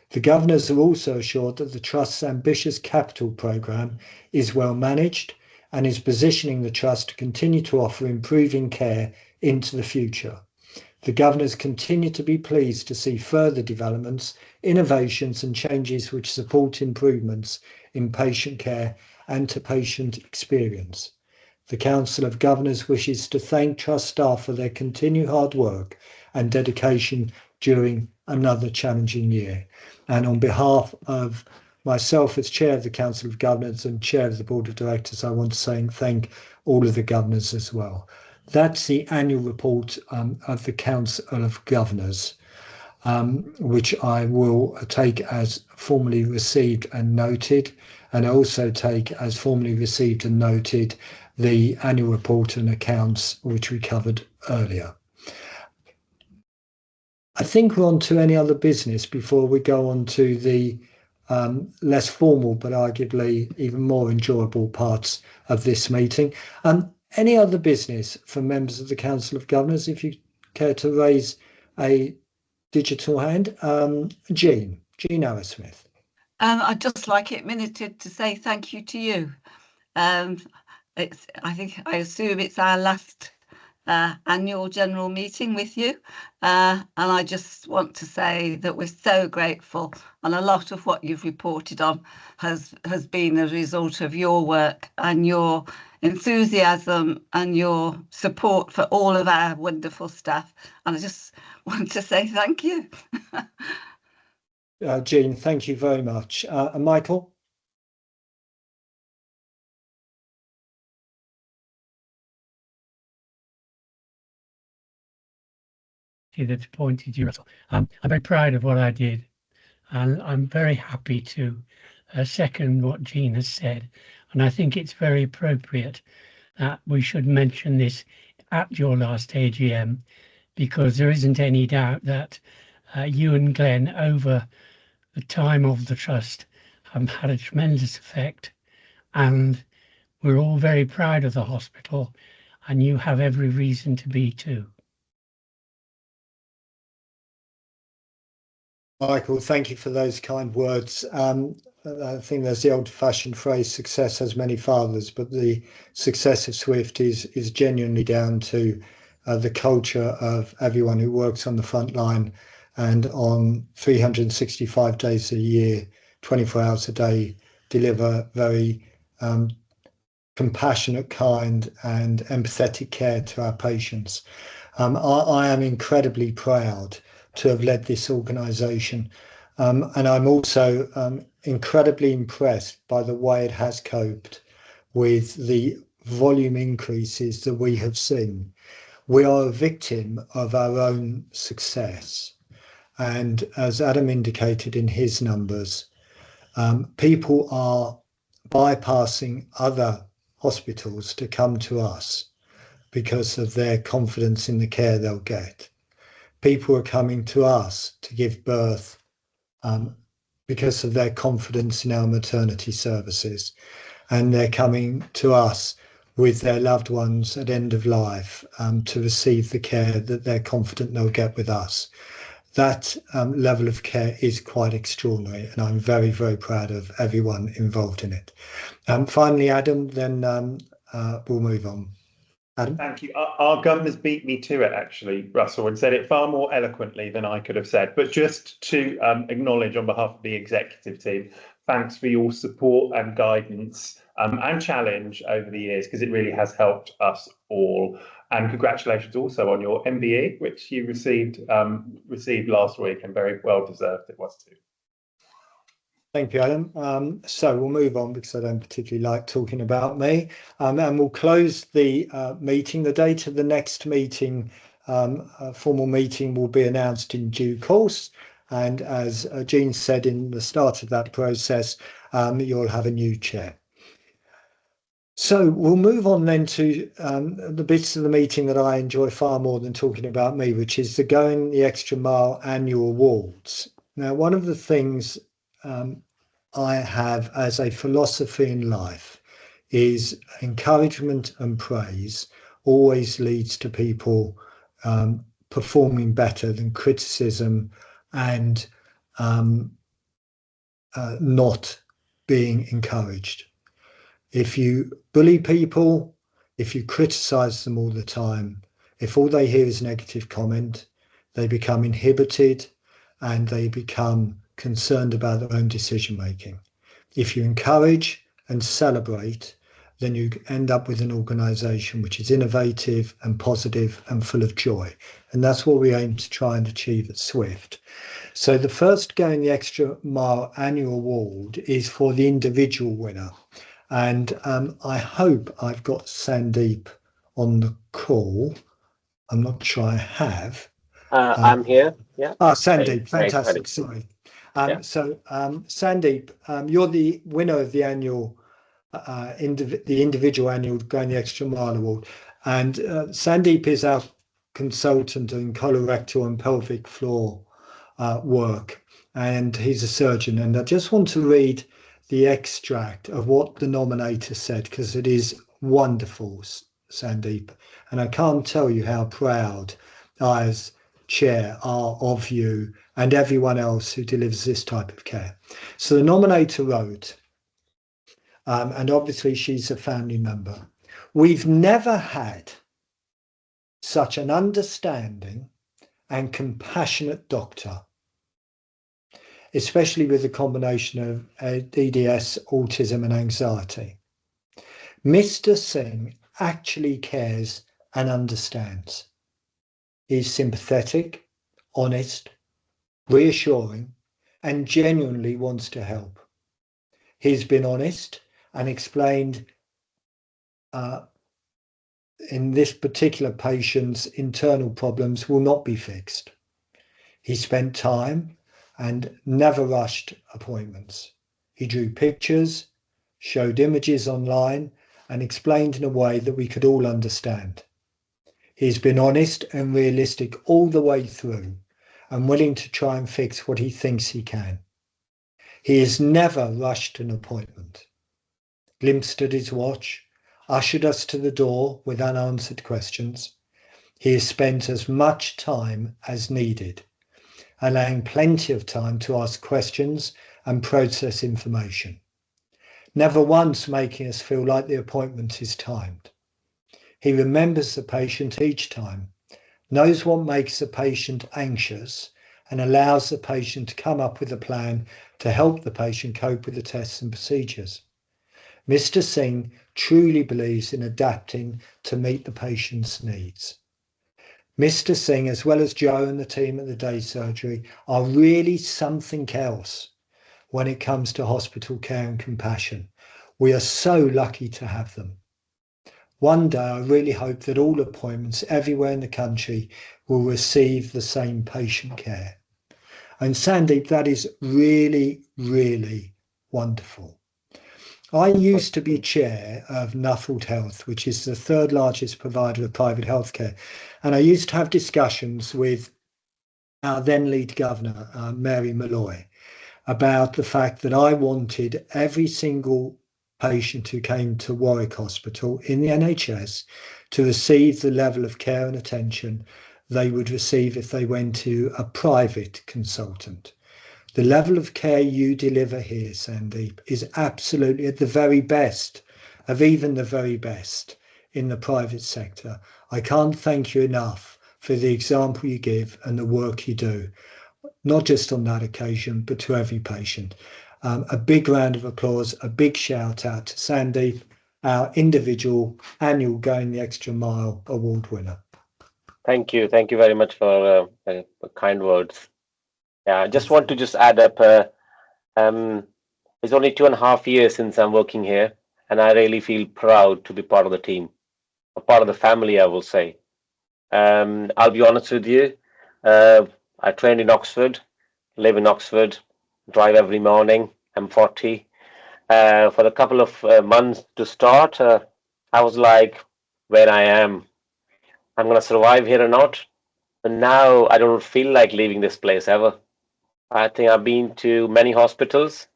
The governors are also assured that the Trust's ambitious capital programme is well managed and is positioning the Trust to continue to offer improving care into the future. The governors continue to be pleased to see further developments, innovations and changes which support improvements in patient care and to patient experience. The Council of Governors wishes to thank Trust staff for their continued hard work and dedication during another challenging year. And on behalf of myself as Chair of the Council of Governors and Chair of the Board of Directors, I want to thank all of the governors as well. That's the annual report of the Council of Governors, which I will take as formally received and noted, and also take as formally received and noted the annual report and accounts which we covered earlier. I think we're on to any other business before we go on to the less formal but arguably even more enjoyable parts of this meeting. Any other business from members of the Council of Governors, if you care to raise a digital hand? Jean Arrowsmith. I'd just like it minuted to say thank you to you. I assume it's our last annual general meeting with you, and I just want to say that we're so grateful, and a lot of what you've reported on has been a result of your work and your enthusiasm and your support for all of our wonderful staff, and I just want to say thank you. Jean, thank you very much. And Michael? That appointed you, Russell. I'm very proud of what I did, and I'm very happy to second what Jean has said, and I think it's very appropriate that we should mention this at your last AGM, because there isn't any doubt that you and Glenn over the time of the Trust have had a tremendous effect, and we're all very proud of the hospital, and you have every reason to be too. Michael, thank you for those kind words. I think there's the old-fashioned phrase, success has many fathers, but the success of SWFT is genuinely down to the culture of everyone who works on the front line and on 365 days a year, 24 hours a day, deliver very compassionate, kind and empathetic care to our patients. I am incredibly proud to have led this organisation, and I'm also incredibly impressed by the way it has coped with the volume increases that we have seen. We are a victim of our own success, and as Adam indicated in his numbers, people are bypassing other hospitals to come to us because of their confidence in the care they'll get. People are coming to us to give birth because of their confidence in our maternity services, and they're coming to us with their loved ones at end of life to receive the care that they're confident they'll get with us. That level of care is quite extraordinary, and I'm very, very proud of everyone involved in it. Finally, Adam, then we'll move on. Adam? Thank you. Our governors beat me to it, actually, Russell, and said it far more eloquently than I could have said. But just to acknowledge on behalf of the executive team, thanks for your support and guidance and challenge over the years, because it really has helped us all. And congratulations also on your MBE, which you received last week, and very well deserved it was too. Thank you, Adam. So we'll move on because I don't particularly like talking about me. And we'll close the meeting. The date of the next meeting, formal meeting, will be announced in due course. And as Jean said in the start of that process, you'll have a new chair. So we'll move on then to the bits of the meeting that I enjoy far more than talking about me, which is the Going the Extra Mile annual awards. Now, one of the things I have as a philosophy in life is encouragement and praise always leads to people performing better than criticism and not being encouraged. If you bully people, if you criticize them all the time, if all they hear is negative comment, they become inhibited and they become concerned about their own decision making. If you encourage and celebrate, then you end up with an organisation which is innovative and positive and full of joy. And that's what we aim to try and achieve at SWFT. So the first Going the Extra Mile annual award is for the individual winner. And I hope I've got Sandeep on the call. I'm not sure I have. I'm here. Yeah. Sandeep, fantastic. Right. Sorry. Yeah. So Sandeep, you're the winner of the annual, the individual annual Going the Extra Mile award. And Sandeep is our consultant in colorectal and pelvic floor work, and he's a surgeon. And I just want to read the extract of what the nominator said, because it is wonderful, Sandeep. And I can't tell you how proud I, as chair, are of you and everyone else who delivers this type of care. So the nominator wrote, and obviously she's a family member, "We've never had such an understanding and compassionate doctor, especially with the combination of EDS, autism and anxiety. Mr. Singh actually cares and understands. He's sympathetic, honest, reassuring, and genuinely wants to help. He's been honest and explained in this particular patient's internal problems will not be fixed. He spent time and never rushed appointments. He drew pictures, showed images online, and explained in a way that we could all understand. He's been honest and realistic all the way through and willing to try and fix what he thinks he can. He has never rushed an appointment, glimpsed at his watch, ushered us to the door with unanswered questions. He has spent as much time as needed, allowing plenty of time to ask questions and process information, never once making us feel like the appointment is timed. He remembers the patient each time, knows what makes the patient anxious, and allows the patient to come up with a plan to help the patient cope with the tests and procedures. Mr. Singh truly believes in adapting to meet the patient's needs. Mr. Singh, as well as Joe and the team at the day surgery, are really something else when it comes to hospital care and compassion. We are so lucky to have them. One day, I really hope that all appointments everywhere in the country will receive the same patient care. And Sandeep, that is really, really wonderful. I used to be chair of Nuffield Health, which is the third largest provider of private healthcare. And I used to have discussions with our then lead governor, Mary Malloy, about the fact that I wanted every single patient who came to Warwick Hospital in the NHS to receive the level of care and attention they would receive if they went to a private consultant. The level of care you deliver here, Sandeep, is absolutely at the very best of even the very best in the private sector. I can't thank you enough for the example you give and the work you do, not just on that occasion, but to every patient. A big round of applause, a big shout out to Sandeep, our individual annual Going the Extra Mile award winner. Thank you. Thank you very much for kind words. Yeah, I just want to add up It's only 2.5 years since I'm working here, and I really feel proud to be part of the team, a part of the family, I will say. I'll be honest with you. I trained in Oxford, live in Oxford, drive every morning. I'm 40. For a couple of months to start, I was like, where I am, I'm going to survive here or not. And now I don't feel like leaving this place ever. I think I've been to many hospitals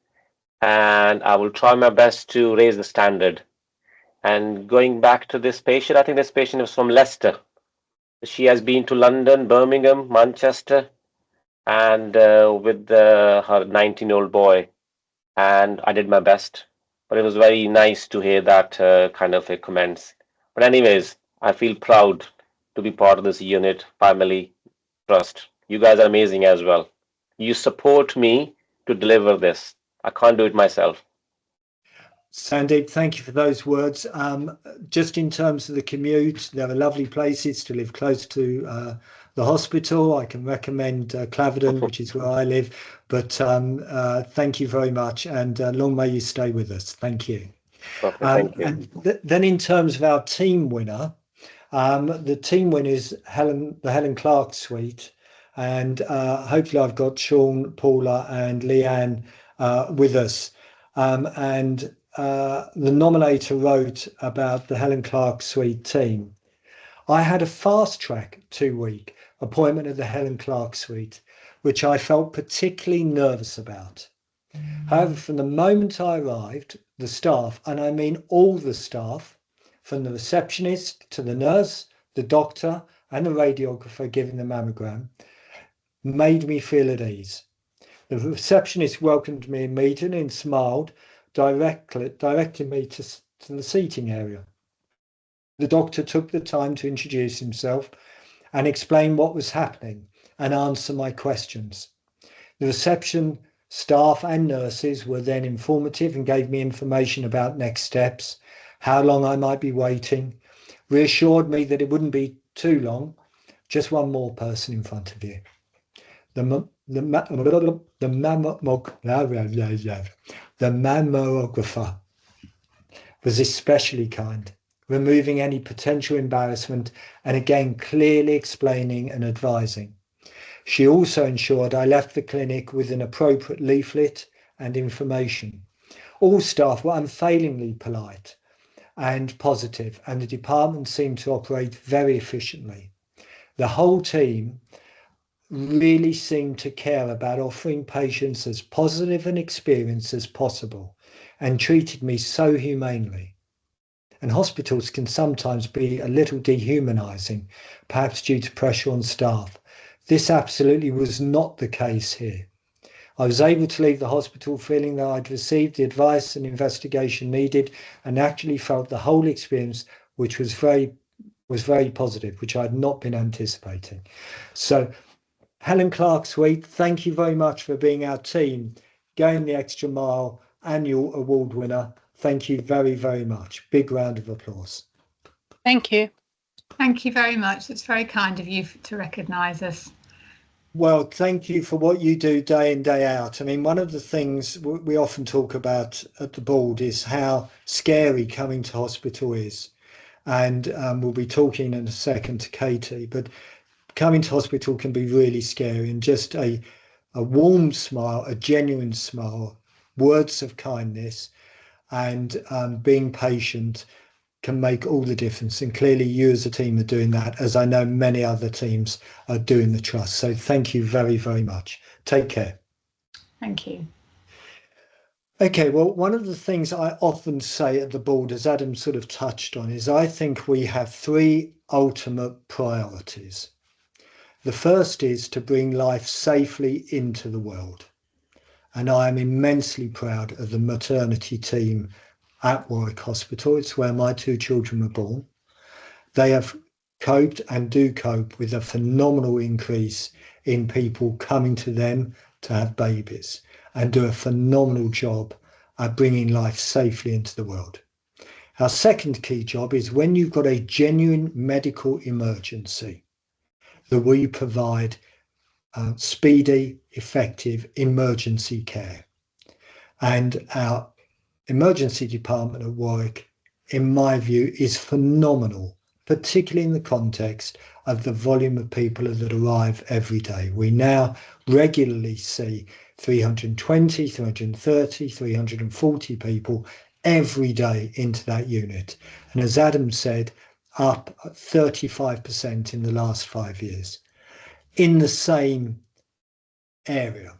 and I will try my best to raise the standard. And going back to this patient, I think this patient is from Leicester. She has been to London, Birmingham, Manchester, and with her 19-year-old boy. And I did my best. But it was very nice to hear that kind of a comments. But anyways, I feel proud to be part of this unit, family, trust. You guys are amazing as well. You support me to deliver this. I can't do it myself. Sandeep, thank you for those words. Just in terms of the commute, there are lovely places to live close to the hospital. I can recommend Claverton, which is where I live. But thank you very much, and long may you stay with us. Thank you. Okay, thank you. And then in terms of our team winner, the team winner is the Helen Clark Suite, and hopefully I've got Sean, Paula, and Leanne with us. The nominator wrote about the Helen Clark Suite team. I had a fast track 2-week appointment at the Helen Clark Suite, which I felt particularly nervous about. However, from the moment I arrived, the staff, and I mean all the staff, from the receptionist to the nurse, the doctor, and the radiographer giving the mammogram, made me feel at ease. The receptionist welcomed me immediately and smiled, directing me to the seating area. The doctor took the time to introduce himself and explain what was happening and answer my questions. The reception staff and nurses were then informative and gave me information about next steps, how long I might be waiting, reassured me that it wouldn't be too long, just one more person in front of you. The mammographer was especially kind, removing any potential embarrassment and again clearly explaining and advising. She also ensured I left the clinic with an appropriate leaflet and information. All staff were unfailingly polite and positive, and the department seemed to operate very efficiently. The whole team really seemed to care about offering patients as positive an experience as possible and treated me so humanely. And hospitals can sometimes be a little dehumanizing, perhaps due to pressure on staff. This absolutely was not the case here. I was able to leave the hospital feeling that I'd received the advice and investigation needed and actually felt the whole experience, which was very positive, which I had not been anticipating. So Helen Clark Suite, thank you very much for being our team, going the extra mile, annual award winner. Thank you very, very much. Big round of applause. Thank you. Thank you very much. It's very kind of you to recognise us. Well, thank you for what you do day in, day out. I mean, one of the things we often talk about at the board is how scary coming to hospital is. And we'll be talking in a second to Katie, but coming to hospital can be really scary, and just a warm smile, a genuine smile, words of kindness, and being patient can make all the difference. And clearly you as a team are doing that, as I know many other teams are doing the trust. So thank you very, very much. Take care. Thank you. Okay, well, one of the things I often say at the board, as Adam sort of touched on, is I think we have 3 ultimate priorities. The first is to bring life safely into the world. And I am immensely proud of the maternity team at Warwick Hospital. It's where my 2 children were born. They have coped and do cope with a phenomenal increase in people coming to them to have babies, and do a phenomenal job at bringing life safely into the world. Our second key job is when you've got a genuine medical emergency, that we provide speedy, effective emergency care. And our emergency department at Warwick, in my view, is phenomenal, particularly in the context of the volume of people that arrive every day. We now regularly see 320, 330, 340 people every day into that unit. And as Adam said, up 35% in the last 5 years in the same area.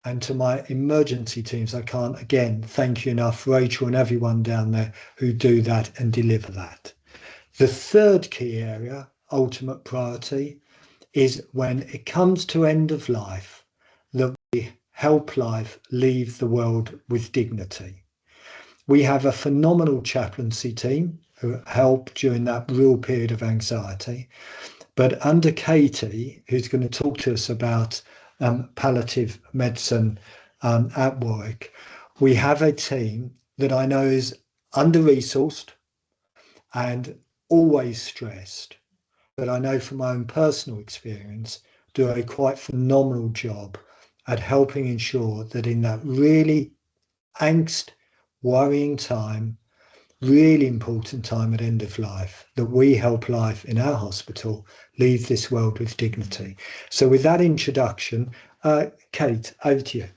And to my emergency teams, I can't again thank you enough, Rachel and everyone down there who do that and deliver that. The third key area, ultimate priority, is when it comes to end of life, that we help life leave the world with dignity. We have a phenomenal chaplaincy team who help during that real period of anxiety. But under Katie, who's going to talk to us about palliative medicine at Warwick, we have a team that I know is under-resourced and always stressed, but I know from my own personal experience do a quite phenomenal job at helping ensure that in that really angst, worrying time, really important time at end of life, that we help life in our hospital leave this world with dignity. So with that introduction, Kate, over to you.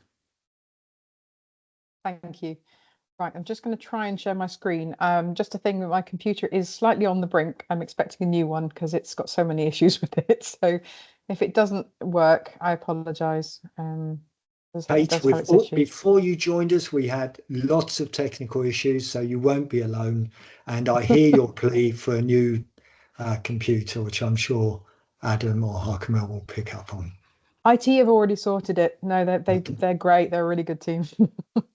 Thank you. Right, I'm just going to try and share my screen. Just a thing that my computer is slightly on the brink. I'm expecting a new one because it's got so many issues with it. So if it doesn't work, I apologise. Kate, before you joined us, we had lots of technical issues, so you won't be alone. And I hear your plea for a new computer, which I'm sure Adam or Harkamel will pick up on. IT have already sorted it. No, they're great. They're a really good team.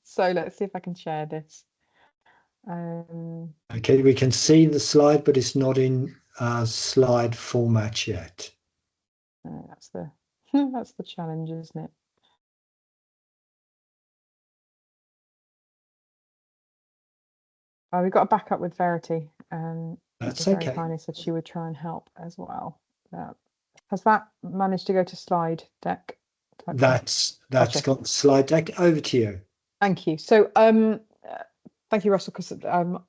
So let's see if I can share this. Okay, we can see the slide, but it's not in slide format yet. That's the that's the challenge, isn't it? Oh, we've got a backup with Verity. That's Very okay. kindly said she would try and help as well. Has that managed to go to slide deck? That's Gotcha. got the slide deck. Over to you. Thank you. So thank you, Russell, because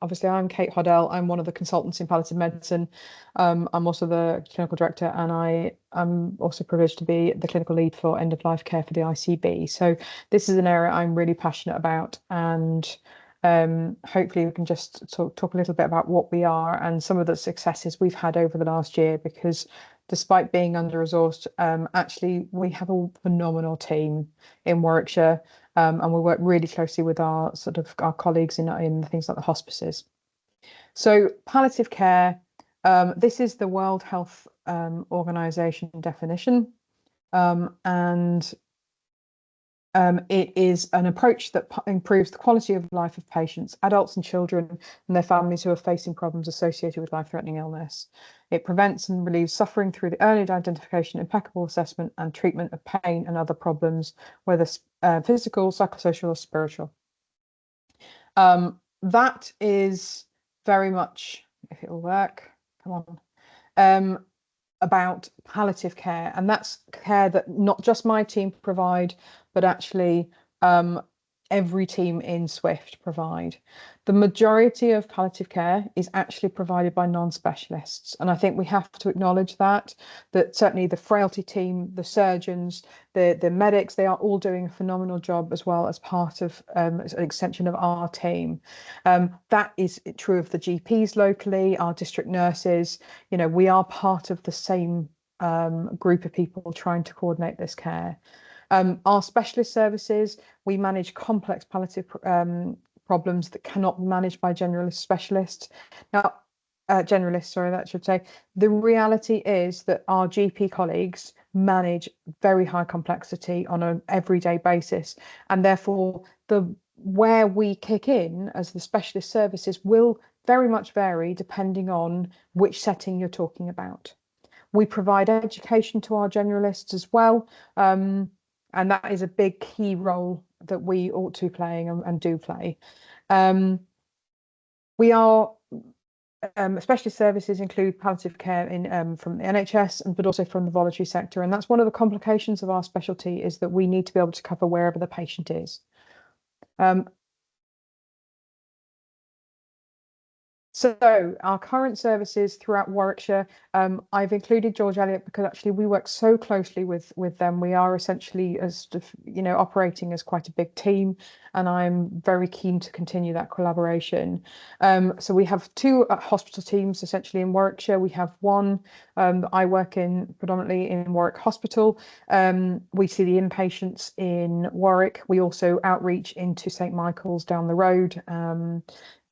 obviously I'm Kate Hoddell. I'm one of the consultants in palliative medicine. I'm also the clinical director, and I'm also privileged to be the clinical lead for end of life care for the ICB. So this is an area I'm really passionate about, and hopefully we can just talk a little bit about what we are and some of the successes we've had over the last year, because despite being under-resourced, actually we have a phenomenal team in Warwickshire, and we work really closely with our colleagues in things like the hospices. So palliative care, this is the World Health Organization definition, and it is an approach that improves the quality of life of patients, adults and children, and their families who are facing problems associated with life-threatening illness. It prevents and relieves suffering through the early identification, impeccable assessment, and treatment of pain and other problems, whether physical, psychosocial, or spiritual. That is very much, if it will work, come on, about palliative care, and that's care that not just my team provide, but actually every team in SWFT provide. The majority of palliative care is actually provided by non-specialists, and I think we have to acknowledge that certainly the frailty team, the surgeons, the medics, they are all doing a phenomenal job as well as part of an extension of our team. That is true of the GPs locally, our district nurses. You know, we are part of the same group of people trying to coordinate this care. Our specialist services, we manage complex palliative problems that cannot be managed by generalist specialists. Now, generalists, sorry, that should say. The reality is that our GP colleagues manage very high complexity on an everyday basis, and therefore where we kick in as the specialist services will very much vary depending on which setting you're talking about. We provide education to our generalists as well, and that is a big key role that we ought to be playing and do play. We are specialist services include palliative care from the NHS, but also from the voluntary sector, and that's one of the complications of our specialty, is that we need to be able to cover wherever the patient is. So our current services throughout Warwickshire, I've included George Eliot because actually we work so closely with them. We are essentially, as operating as quite a big team, and I'm very keen to continue that collaboration. So we have two hospital teams essentially in Warwickshire. We have one I work in predominantly in Warwick Hospital. We see the inpatients in Warwick. We also outreach into St Michael's down the road.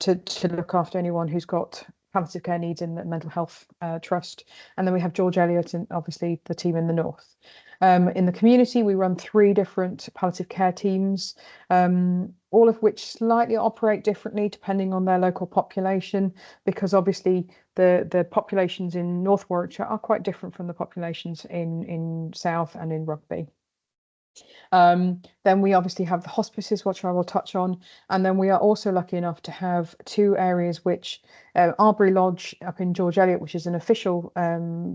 To look after anyone who's got palliative care needs in the mental health trust. And then we have George Eliot and obviously the team in the north. In the community, we run 3 different palliative care teams, all of which slightly operate differently depending on their local population, because obviously the populations in North Warwickshire are quite different from the populations in South and in Rugby. Then we obviously have the hospices, which I will touch on. And then we are also lucky enough to have 2 areas which Arbury Lodge up in George Eliot, which is an official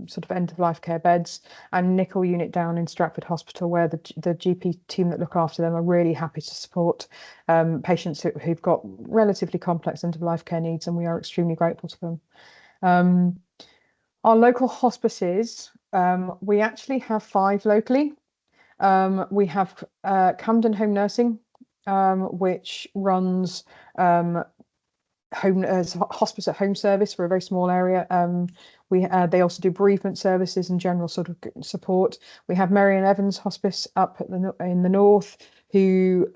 sort of end-of-life care beds, and Nickel Unit down in Stratford Hospital, where the GP team that look after them are really happy to support patients who've got relatively complex end-of-life care needs, and we are extremely grateful to them. Our local hospices, we actually have 5 locally. We have Camden Home Nursing, which runs hospice at home service for a very small area. They also do bereavement services and general sort of support. We have Mary and Evans Hospice up in the north, who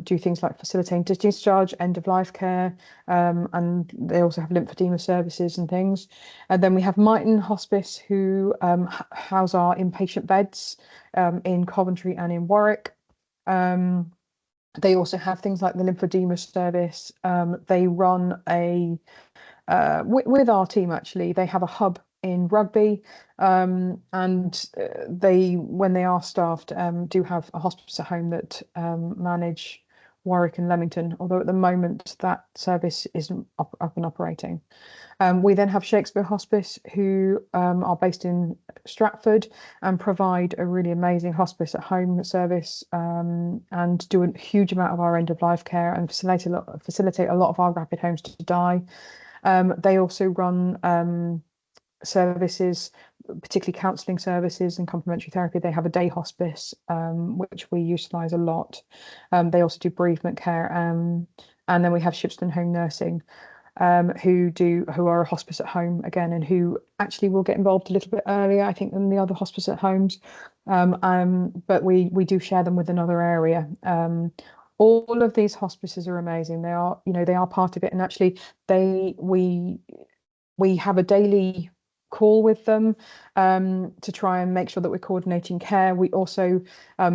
do things like facilitating discharge, end of life care, and they also have lymphedema services and things. And then we have Myton Hospice, who house our inpatient beds in Coventry and in Warwick. They also have things like the lymphedema service. They run with our team, actually, they have a hub in Rugby, and they, when they are staffed, do have a hospice at home that manage Warwick and Leamington, although at the moment that service isn't up and operating. We then have Shakespeare Hospice, who are based in Stratford and provide a really amazing hospice at home service, and do a huge amount of our end of life care and facilitate a lot of our rapid homes to die. They also run services, particularly counselling services and complementary therapy. They have a day hospice, which we utilise a lot. They also do bereavement care, and then we have Shipston Home Nursing, who are a hospice at home again, and who actually will get involved a little bit earlier, I think, than the other hospice at homes. But we do share them with another area. All of these hospices are amazing. They are part of it, and actually we have a daily call with them to try and make sure that we're coordinating care. We also,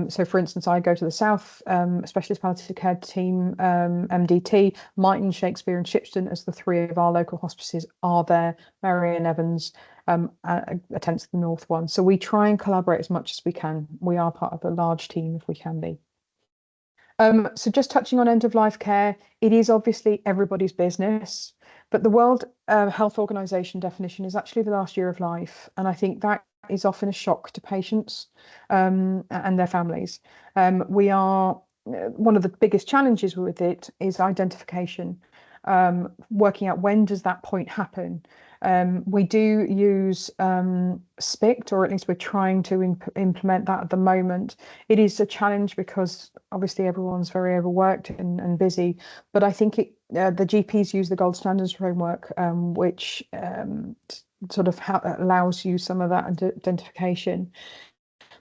so for instance, I go to the South Specialist Palliative Care Team, MDT, Myton, Shakespeare and Shipston as the 3 of our local hospices are there. Mary and Evans attends the North one. So we try and collaborate as much as we can. We are part of a large team if we can be. So just touching on end-of-life care, it is obviously everybody's business, but the World Health Organization definition is actually the last year of life. And I think that is often a shock to patients and their families. One of the biggest challenges with it is identification, working out when does that point happen. We do use SPICT, or at least we're trying to implement that at the moment. It is a challenge because obviously everyone's very overworked and busy, but I think the GPs use the gold standards framework, which sort of allows you some of that identification.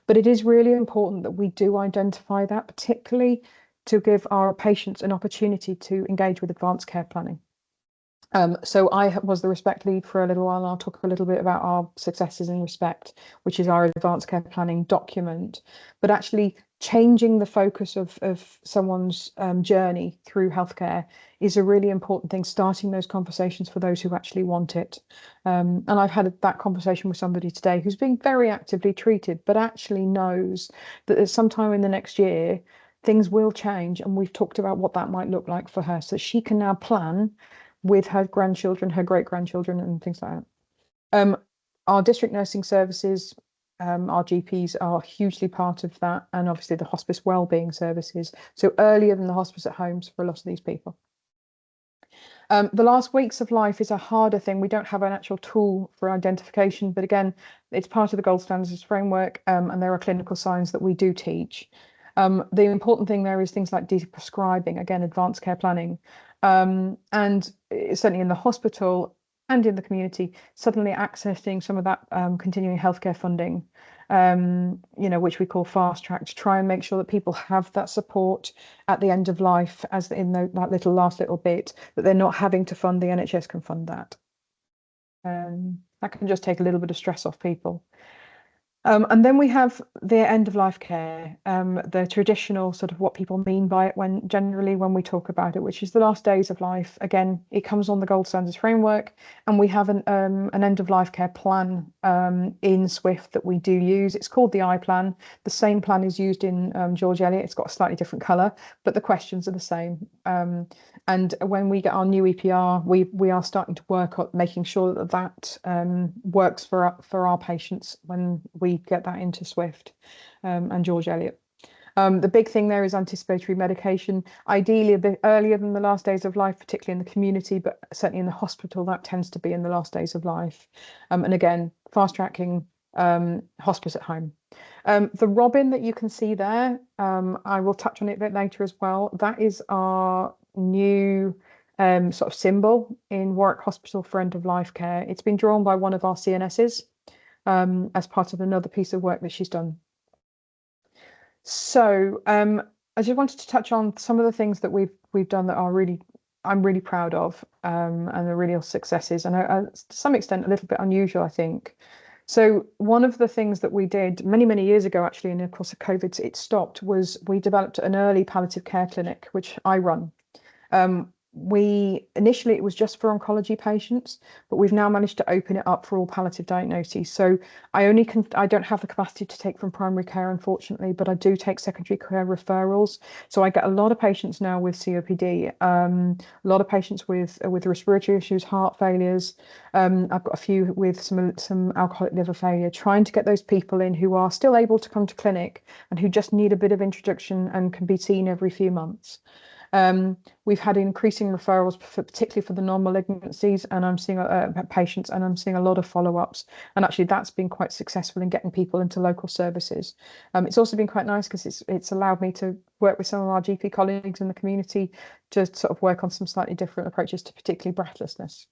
But it is really important that we do identify that, particularly to give our patients an opportunity to engage with advanced care planning. So I was the Respect lead for a little while, and I'll talk a little bit about our successes in Respect, which is our advanced care planning document. But actually changing the focus of someone's journey through healthcare is a really important thing, starting those conversations for those who actually want it. And I've had that conversation with somebody today who's being very actively treated, but actually knows that at some time in the next year, things will change. And we've talked about what that might look like for her, so she can now plan with her grandchildren, her great-grandchildren and things like that. Our district nursing services, Our GPs are hugely part of that, and obviously the hospice wellbeing services. So earlier than the hospice at homes for a lot of these people. The last weeks of life is a harder thing. We don't have an actual tool for identification, but again, it's part of the gold standards framework, and there are clinical signs that we do teach. The important thing there is things like deprescribing, again, advanced care planning, and certainly in the hospital and in the community, suddenly accessing some of that continuing healthcare funding, which we call fast track, to try and make sure that people have that support at the end of life, as in that last little bit, that they're not having to fund. The NHS can fund that. That can just take a little bit of stress off people. And then we have the end of life care, the traditional sort of what people mean by it when we talk about it, which is the last days of life. Again, it comes on the gold standards framework, and we have an end of life care plan in SWFT that we do use. It's called the I plan. The same plan is used in George Eliot. It's got a slightly different colour, but the questions are the same. And when we get our new EPR, we are starting to work on making sure that works for our patients when we get that into SWFT and George Eliot. The big thing there is anticipatory medication, ideally a bit earlier than the last days of life, particularly in the community, but certainly in the hospital, that tends to be in the last days of life. And again, fast tracking hospice at home. The robin that you can see there, I will touch on it a bit later as well. That is our new sort of symbol in Warwick Hospital for end of life care. It's been drawn by one of our CNSs as part of another piece of work that she's done. So I just wanted to touch on some of the things that we've done that are I'm really proud of, and the real successes, and to some extent a little bit unusual, I think. So one of the things that we did many years ago, actually, and of course of COVID it stopped, was we developed an early palliative care clinic, which I run. Initially it was just for oncology patients, but we've now managed to open it up for all palliative diagnoses. So I don't have the capacity to take from primary care, unfortunately, but I do take secondary care referrals. So I get a lot of patients now with COPD, a lot of patients with respiratory issues, heart failures. I've got a few with some alcoholic liver failure, trying to get those people in who are still able to come to clinic and who just need a bit of introduction and can be seen every few months. We've had increasing referrals, particularly for the non-malignancies, and I'm seeing patients, and I'm seeing a lot of follow-ups. And actually, that's been quite successful in getting people into local services. It's also been quite nice because it's allowed me to work with some of our GP colleagues in the community to sort of work on some slightly different approaches to particularly breathlessness.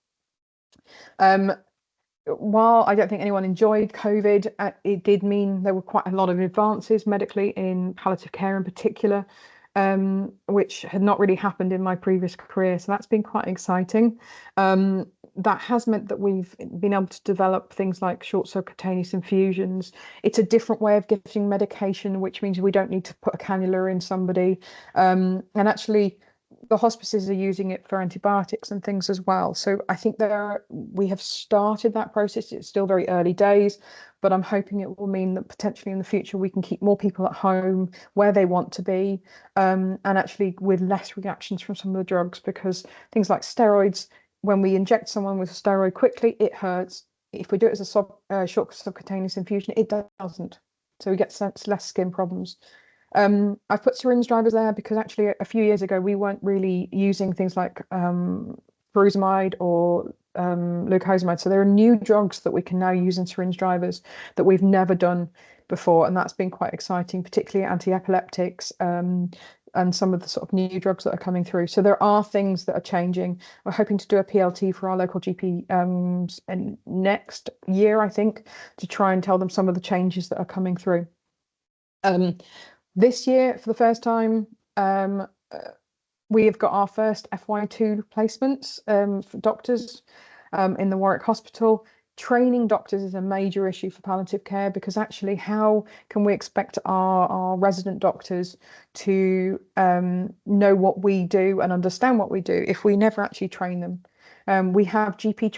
While I don't think anyone enjoyed COVID, it did mean there were quite a lot of advances medically in palliative care in particular, which had not really happened in my previous career. So that's been quite exciting. That has meant that we've been able to develop things like short subcutaneous infusions. It's a different way of giving medication, which means we don't need to put a cannula in somebody. And actually, the hospices are using it for antibiotics and things as well. So I think we have started that process. It's still very early days, but I'm hoping it will mean that potentially in the future we can keep more people at home where they want to be, and actually with less reactions from some of the drugs, because things like steroids, when we inject someone with a steroid quickly, it hurts. If we do it as a short subcutaneous infusion, it doesn't. So we get less skin problems. I've put syringe drivers there because actually a few years ago we weren't really using things like furosemide or glucosamide. So there are new drugs that we can now use in syringe drivers that we've never done before, and that's been quite exciting, particularly anti-epileptics and some of the sort of new drugs that are coming through. So there are things that are changing. We're hoping to do a PLT for our local GP next year, I think, to try and tell them some of the changes that are coming through. This year, for the first time, we have got our first FY2 placements for doctors in the Warwick Hospital. Training doctors is a major issue for palliative care, because actually how can we expect our resident doctors to know what we do and understand what we do if we never actually train them? We have GP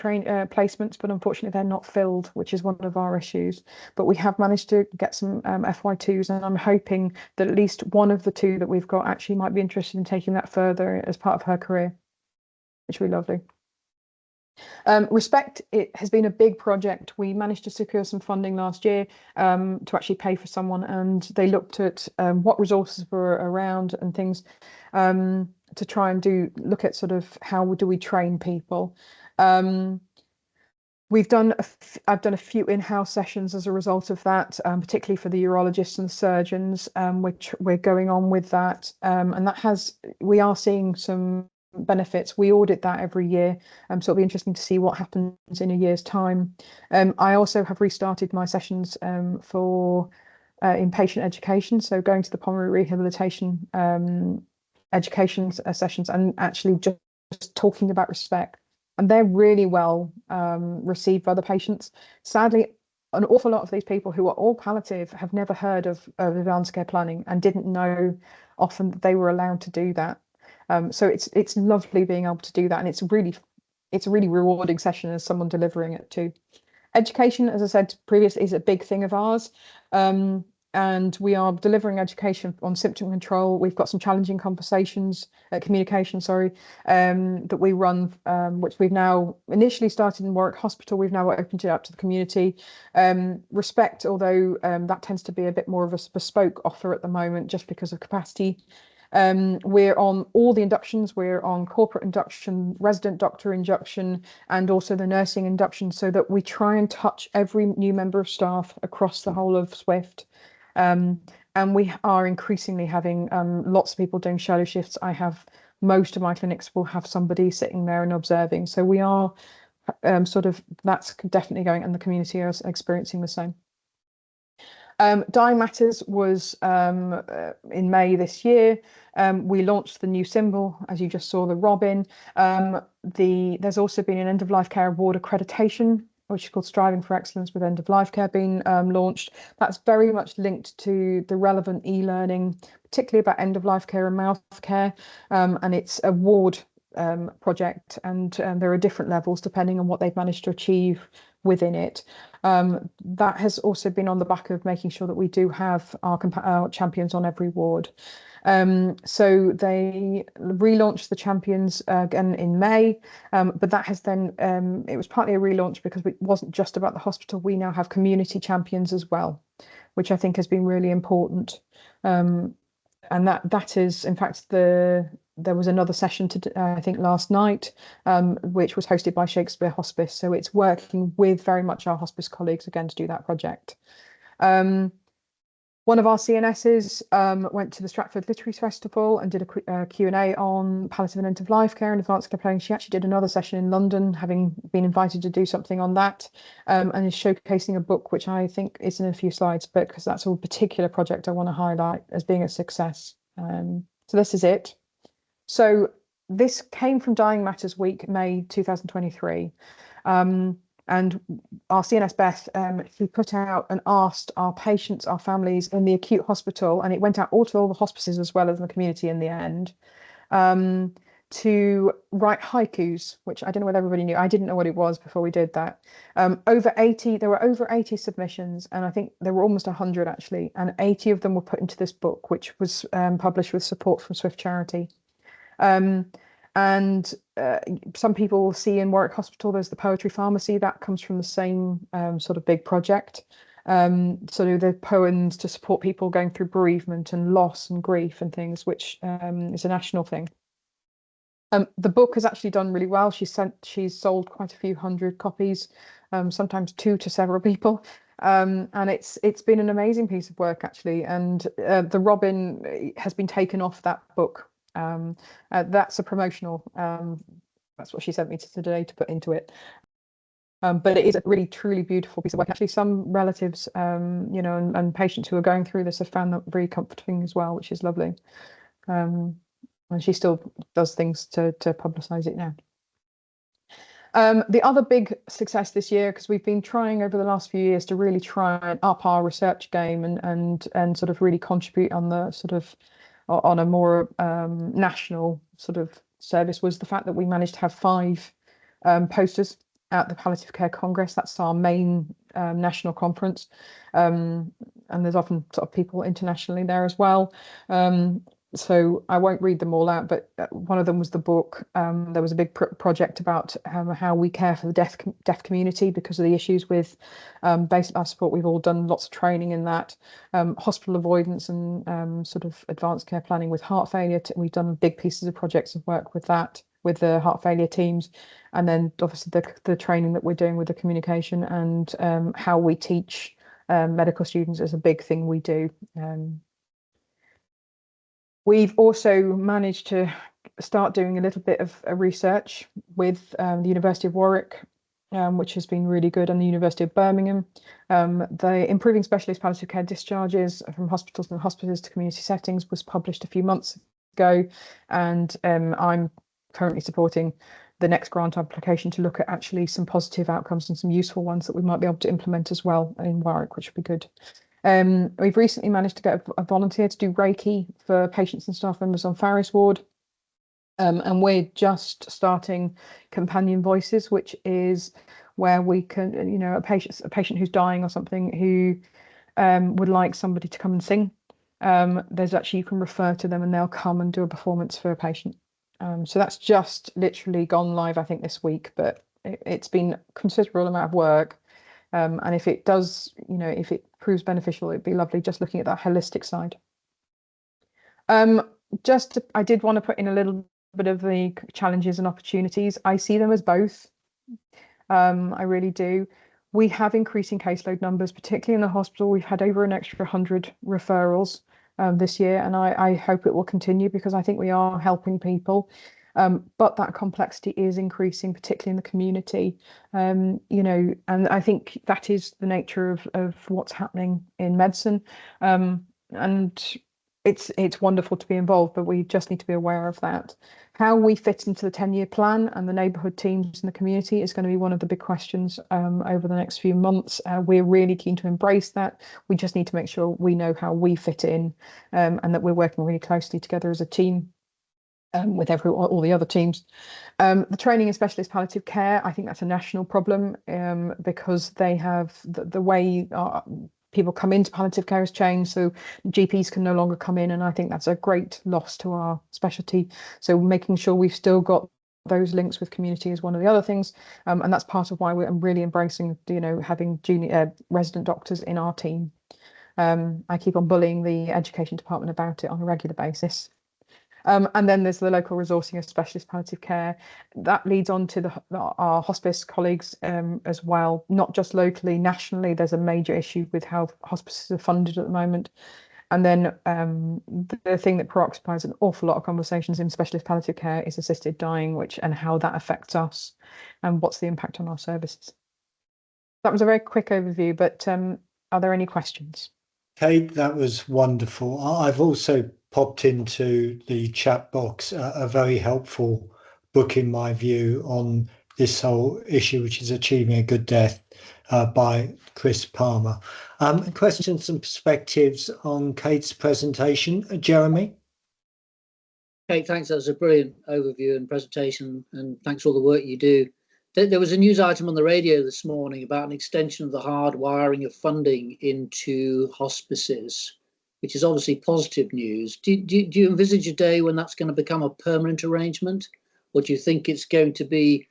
placements, but unfortunately they're not filled, which is one of our issues. But we have managed to get some FY2s, and I'm hoping that at least one of the two that we've got actually might be interested in taking that further as part of her career, which would be lovely. Respect, it has been a big project. We managed to secure some funding last year to actually pay for someone, and they looked at what resources were around and things to try and look at sort of how do we train people. I've done a few in-house sessions as a result of that, particularly for the urologists and the surgeons, which we're going on with that, and we are seeing some benefits. We audit that every year, so it'll be interesting to see what happens in a year's time. I also have restarted my sessions for inpatient education, so going to the pulmonary rehabilitation education sessions and actually just talking about respect. And they're really well received by the patients. Sadly, an awful lot of these people who are all palliative have never heard of advanced care planning and didn't know often that they were allowed to do that. So it's lovely being able to do that, and it's a really rewarding session as someone delivering it too. Education, as I said previously, is a big thing of ours. And we are delivering education on symptom control. We've got some challenging communication, that we run, which we've now initially started in Warwick Hospital. We've now opened it up to the community. Respect, although that tends to be a bit more of a bespoke offer at the moment, just because of capacity. We're on all the inductions. We're on corporate induction, resident doctor induction, and also the nursing induction, so that we try and touch every new member of staff across the whole of SWFT. And we are increasingly having lots of people doing shadow shifts. Most of my clinics will have somebody sitting there and observing. So we are that's definitely going, and the community is experiencing the same. Dying Matters was in May this year. We launched the new symbol, as you just saw, the robin. There's also been an end-of-life care award accreditation, which is called Striving for Excellence with End of Life Care, being launched. That's very much linked to the relevant e-learning, particularly about end of life care and mouth care. And it's a ward project, and there are different levels depending on what they've managed to achieve within it. That has also been on the back of making sure that we do have our champions on every ward. So they relaunched the champions again in May, but that has then, it was partly a relaunch because it wasn't just about the hospital. We now have community champions as well, which I think has been really important. And that is, in fact, there was another session I think last night, which was hosted by Shakespeare Hospice. So it's working with very much our hospice colleagues again to do that project. One of our CNSs went to the Stratford Literary Festival and did a Q&A on palliative and end-of-life care and advanced care planning. She actually did another session in London, having been invited to do something on that, and is showcasing a book, which I think is in a few slides, but because that's a particular project I want to highlight as being a success. So this is it. So this came from Dying Matters Week, May 2023. And our CNS Beth, she put out and asked our patients, our families in the acute hospital, and it went out to all the hospices as well as the community in the end, to write haikus, which I don't know whether everybody knew. I didn't know what it was before we did that. There were over 80 submissions, and I think there were almost 100 actually, and 80 of them were put into this book, which was published with support from SWFT Charity. And some people will see in Warwick Hospital, there's the poetry pharmacy that comes from the same sort of big project. So the poems to support people going through bereavement and loss and grief and things, which is a national thing. The book has actually done really well. She's sold quite a few hundred copies, sometimes 2 to several people. And it's been an amazing piece of work actually. And the robin has been taken off that book. That's a promotional, that's what she sent me today to put into it. But it is a really truly beautiful piece of work. Actually, some relatives, and patients who are going through this have found that very comforting as well, which is lovely. And she still does things to publicise it now. The other big success this year, because we've been trying over the last few years to really try and up our research game and sort of really contribute on the sort of on a more national sort of service, was the fact that we managed to have 5 posters at the Palliative Care Congress. That's our main national conference, and there's often sort of people internationally there as well. so I won't read them all out, but one of them was the book. There was a big project about how we care for the deaf community because of the issues with basic life support. We've all done lots of training in that, hospital avoidance and sort of advanced care planning with heart failure. We've done big pieces of projects of work with that, with the heart failure teams, and then obviously the training that we're doing with the communication and how we teach medical students is a big thing we do. We've also managed to start doing a little bit of research with the University of Warwick, which has been really good, and the University of Birmingham. The Improving Specialist Palliative Care Discharges from Hospitals and Hospices to Community Settings was published a few months ago, and I'm currently supporting the next grant application to look at actually some positive outcomes and some useful ones that we might be able to implement as well in Warwick, which would be good. We've recently managed to get a volunteer to do Reiki for patients and staff members on Farris Ward. And we're just starting Companion Voices, which is where we can, you know, a patient who's dying or something who would like somebody to come and sing. There's actually, you can refer to them and they'll come and do a performance for a patient. So that's just literally gone live, I think, this week, but it's been a considerable amount of work. And if it does, you know, if it proves beneficial, it'd be lovely just looking at that holistic side. I did want to put in a little bit of the challenges and opportunities. I see them as both. I really do. We have increasing caseload numbers, particularly in the hospital. We've had over an extra 100 referrals this year, and I hope it will continue because I think we are helping people. But that complexity is increasing, particularly in the community, you know, and I think that is the nature of what's happening in medicine. And it's wonderful to be involved, but we just need to be aware of that. How we fit into the 10-year plan and the neighbourhood teams in the community is going to be one of the big questions over the next few months. We're really keen to embrace that. We just need to make sure we know how we fit in and that we're working really closely together as a team. With all the other teams. The training in specialist palliative care, I think that's a national problem because they have the way people come into palliative care has changed, so GPs can no longer come in, and I think that's a great loss to our specialty. So making sure we've still got those links with community is one of the other things, and that's part of why I'm really embracing, you know, having junior resident doctors in our team. I keep on bullying the education department about it on a regular basis. And then there's the local resourcing of specialist palliative care. That leads on to our hospice colleagues as well, not just locally, nationally. There's a major issue with how hospices are funded at the moment. And then the thing that preoccupies an awful lot of conversations in specialist palliative care is assisted dying, and how that affects us and what's the impact on our services. That was a very quick overview, but are there any questions? Kate, that was wonderful. I've also popped into the chat box a very helpful book, in my view, on this whole issue, which is Achieving a Good Death by Chris Palmer. Questions and perspectives on Kate's presentation, Jeremy? Kate, thanks. That was a brilliant overview and presentation, and thanks for all the work you do. There was a news item on the radio this morning about an extension of the hard wiring of funding into hospices, which is obviously positive news. Do you envisage a day when that's going to become a permanent arrangement, or do you think it's going to be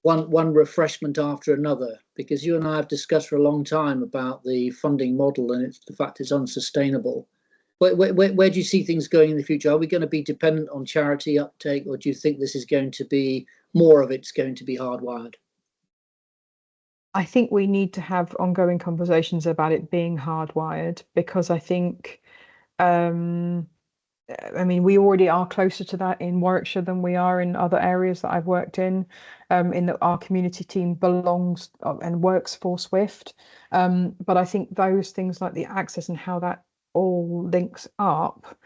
one refreshment after another? Because you and I have discussed for a long time about the funding model and the fact it's unsustainable. Where do you see things going in the future? Are we going to be dependent on charity uptake, or do you think this is going to be more of it's going to be hardwired? I think we need to have ongoing conversations about it being hardwired, because I think, I mean, we already are closer to that in Warwickshire than we are in other areas that I've worked in that our community team belongs and works for SWFT. But I think those things like the access and how that all links up,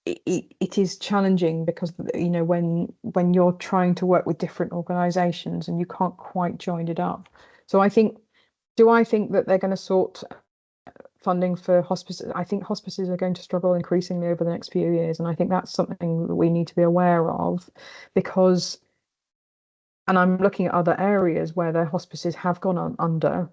it is challenging, because, you know, when you're trying to work with different organisations and you can't quite join it up. So I think, do I think that they're going to sort funding for hospices? I think hospices are going to struggle increasingly over the next few years, and I think that's something that we need to be aware of, because, and I'm looking at other areas where their hospices have gone under,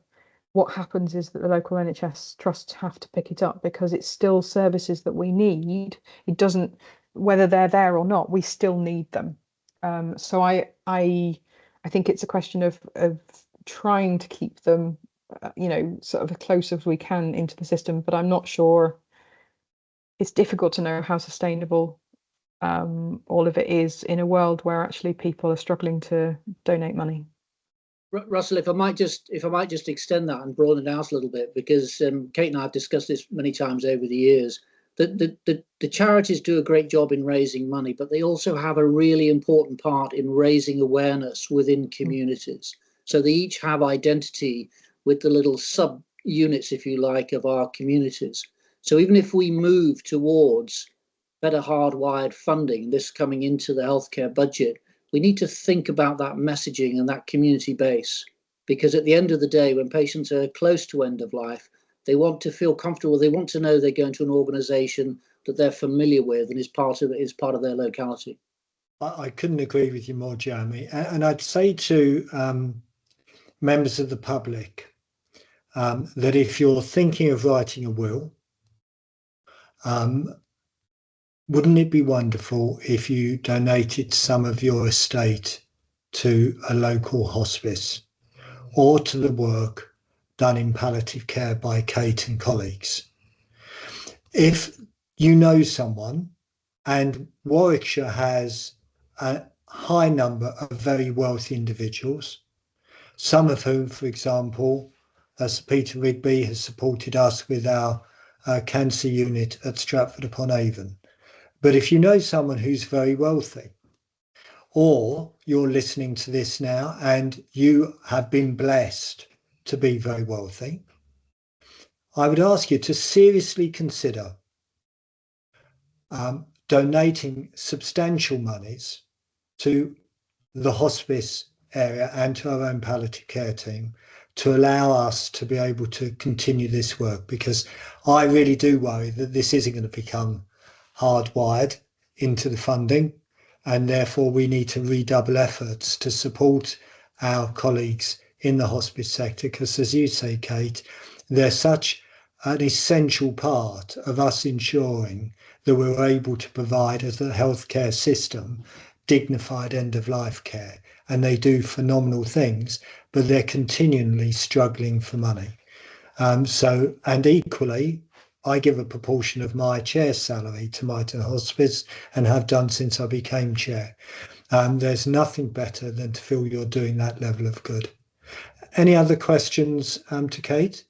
what happens is that the local NHS trusts have to pick it up because it's still services that we need. It doesn't, whether they're there or not, we still need them. So I think it's a question of trying to keep them, sort of as close as we can into the system. But I'm not sure. It's difficult to know how sustainable all of it is in a world where actually people are struggling to donate money. Russell, if I might just extend that and broaden it out a little bit, because Kate and I have discussed this many times over the years. The charities do a great job in raising money, but they also have a really important part in raising awareness within communities. So they each have identity with the little sub units, if you like, of our communities. So even if we move towards better hardwired funding, this coming into the healthcare budget, we need to think about that messaging and that community base, because at the end of the day, when patients are close to end of life, they want to feel comfortable. They want to know they're going to an organisation that they're familiar with and is part of their locality. I couldn't agree with you more, Jeremy. And I'd say to members of the public that if you're thinking of writing a will, wouldn't it be wonderful if you donated some of your estate to a local hospice or to the work done in palliative care by Kate and colleagues? If you know someone, and Warwickshire has a high number of very wealthy individuals, some of whom, for example, Sir Peter Rigby has supported us with our cancer unit at Stratford upon Avon. But if you know someone who's very wealthy, or you're listening to this now and you have been blessed to be very wealthy, I would ask you to seriously consider donating substantial monies to the hospice area and to our own palliative care team to allow us to be able to continue this work, because I really do worry that this isn't going to become hardwired into the funding, and therefore we need to redouble efforts to support our colleagues in the hospice sector, because as you say, Kate, they're such an essential part of us ensuring that we're able to provide as a healthcare system dignified end-of-life care. And they do phenomenal things, but they're continually struggling for money. And equally, I give a proportion of my chair's salary to Mitre Hospice and have done since I became chair. There's nothing better than to feel you're doing that level of good. Any other questions to Kate?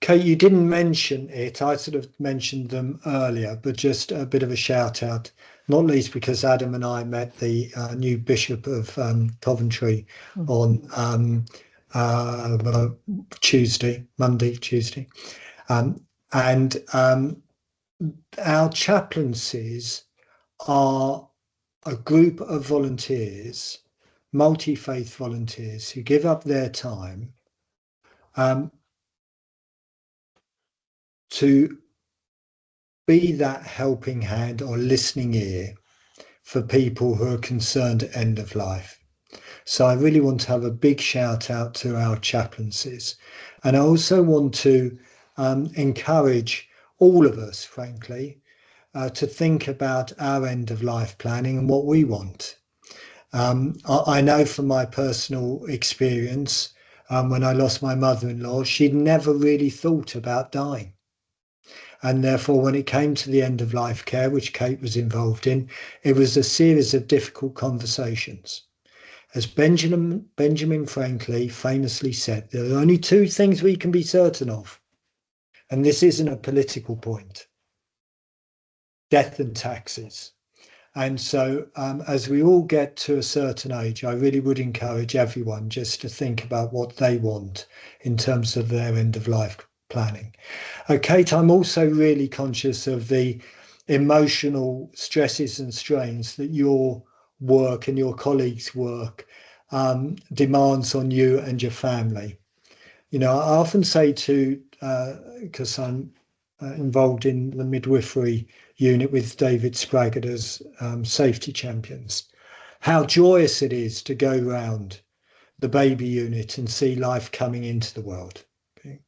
Kate, you didn't mention it. I sort of mentioned them earlier, but just a bit of a shout out, not least because Adam and I met the new Bishop of Coventry on Monday, Tuesday. And our chaplaincies are a group of volunteers, multi-faith volunteers who give up their time to be that helping hand or listening ear for people who are concerned at end of life. So I really want to have a big shout out to our chaplaincies. And I also want to encourage all of us, frankly, to think about our end of life planning and what we want. I know from my personal experience, when I lost my mother-in-law, she'd never really thought about dying. And therefore, when it came to the end of life care, which Kate was involved in, it was a series of difficult conversations. As Benjamin Franklin famously said, there are only two things we can be certain of, and this isn't a political point: death and taxes. And so as we all get to a certain age, I really would encourage everyone just to think about what they want in terms of their end of life planning. Kate, I'm also really conscious of the emotional stresses and strains that your work and your colleagues' work demands on you and your family. You know, I often say because I'm involved in the midwifery unit with David Spraggett as safety champions, how joyous it is to go round the baby unit and see life coming into the world. Okay.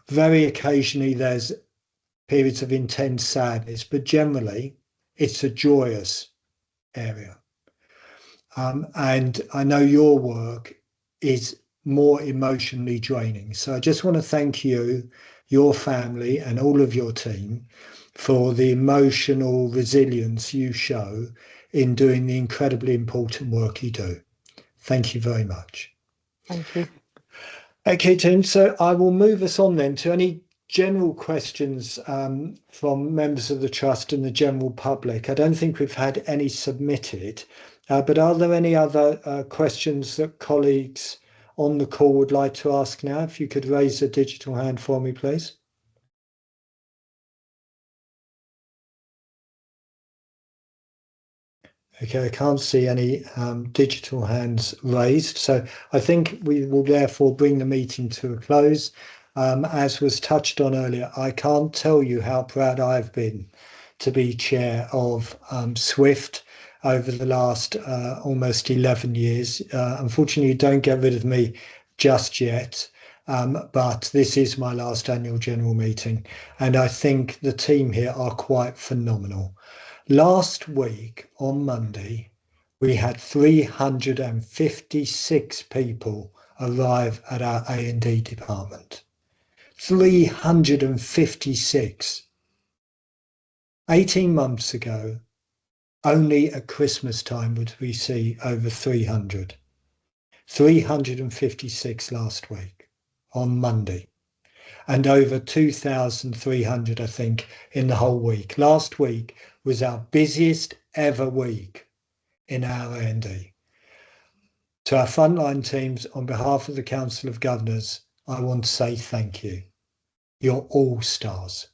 Very occasionally there's periods of intense sadness, but generally it's a joyous area. And I know your work is more emotionally draining. So I just want to thank you, your family, and all of your team for the emotional resilience you show in doing the incredibly important work you do. Thank you very much. Thank you. Okay, team. So I will move us on then to any general questions from members of the Trust and the general public. I don't think we've had any submitted, but are there any other questions that colleagues on the call would like to ask now? If you could raise a digital hand for me, please. Okay, I can't see any digital hands raised, so I think we will therefore bring the meeting to a close. As was touched on earlier, I can't tell you how proud I've been to be chair of SWFT over the last almost 11 years. Unfortunately, you don't get rid of me just yet, but this is my last annual general meeting, and I think the team here are quite phenomenal. Last week on Monday, we had 356 people arrive at our A&D department. 356. 18 months ago, only at Christmas time would we see over 300. 356 last week on Monday. And over 2,300, I think, in the whole week. Last week was our busiest ever week in our A&D. To our frontline teams, on behalf of the Council of Governors, I want to say thank you. You're all stars.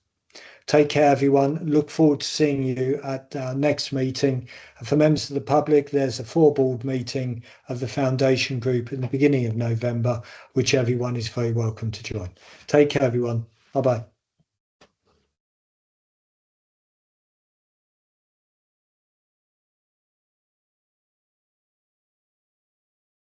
Take care, everyone. Look forward to seeing you at our next meeting. And for members of the public, there's a full-board meeting of the Foundation Group in the beginning of November, which everyone is very welcome to join. Take care, everyone. Bye-bye.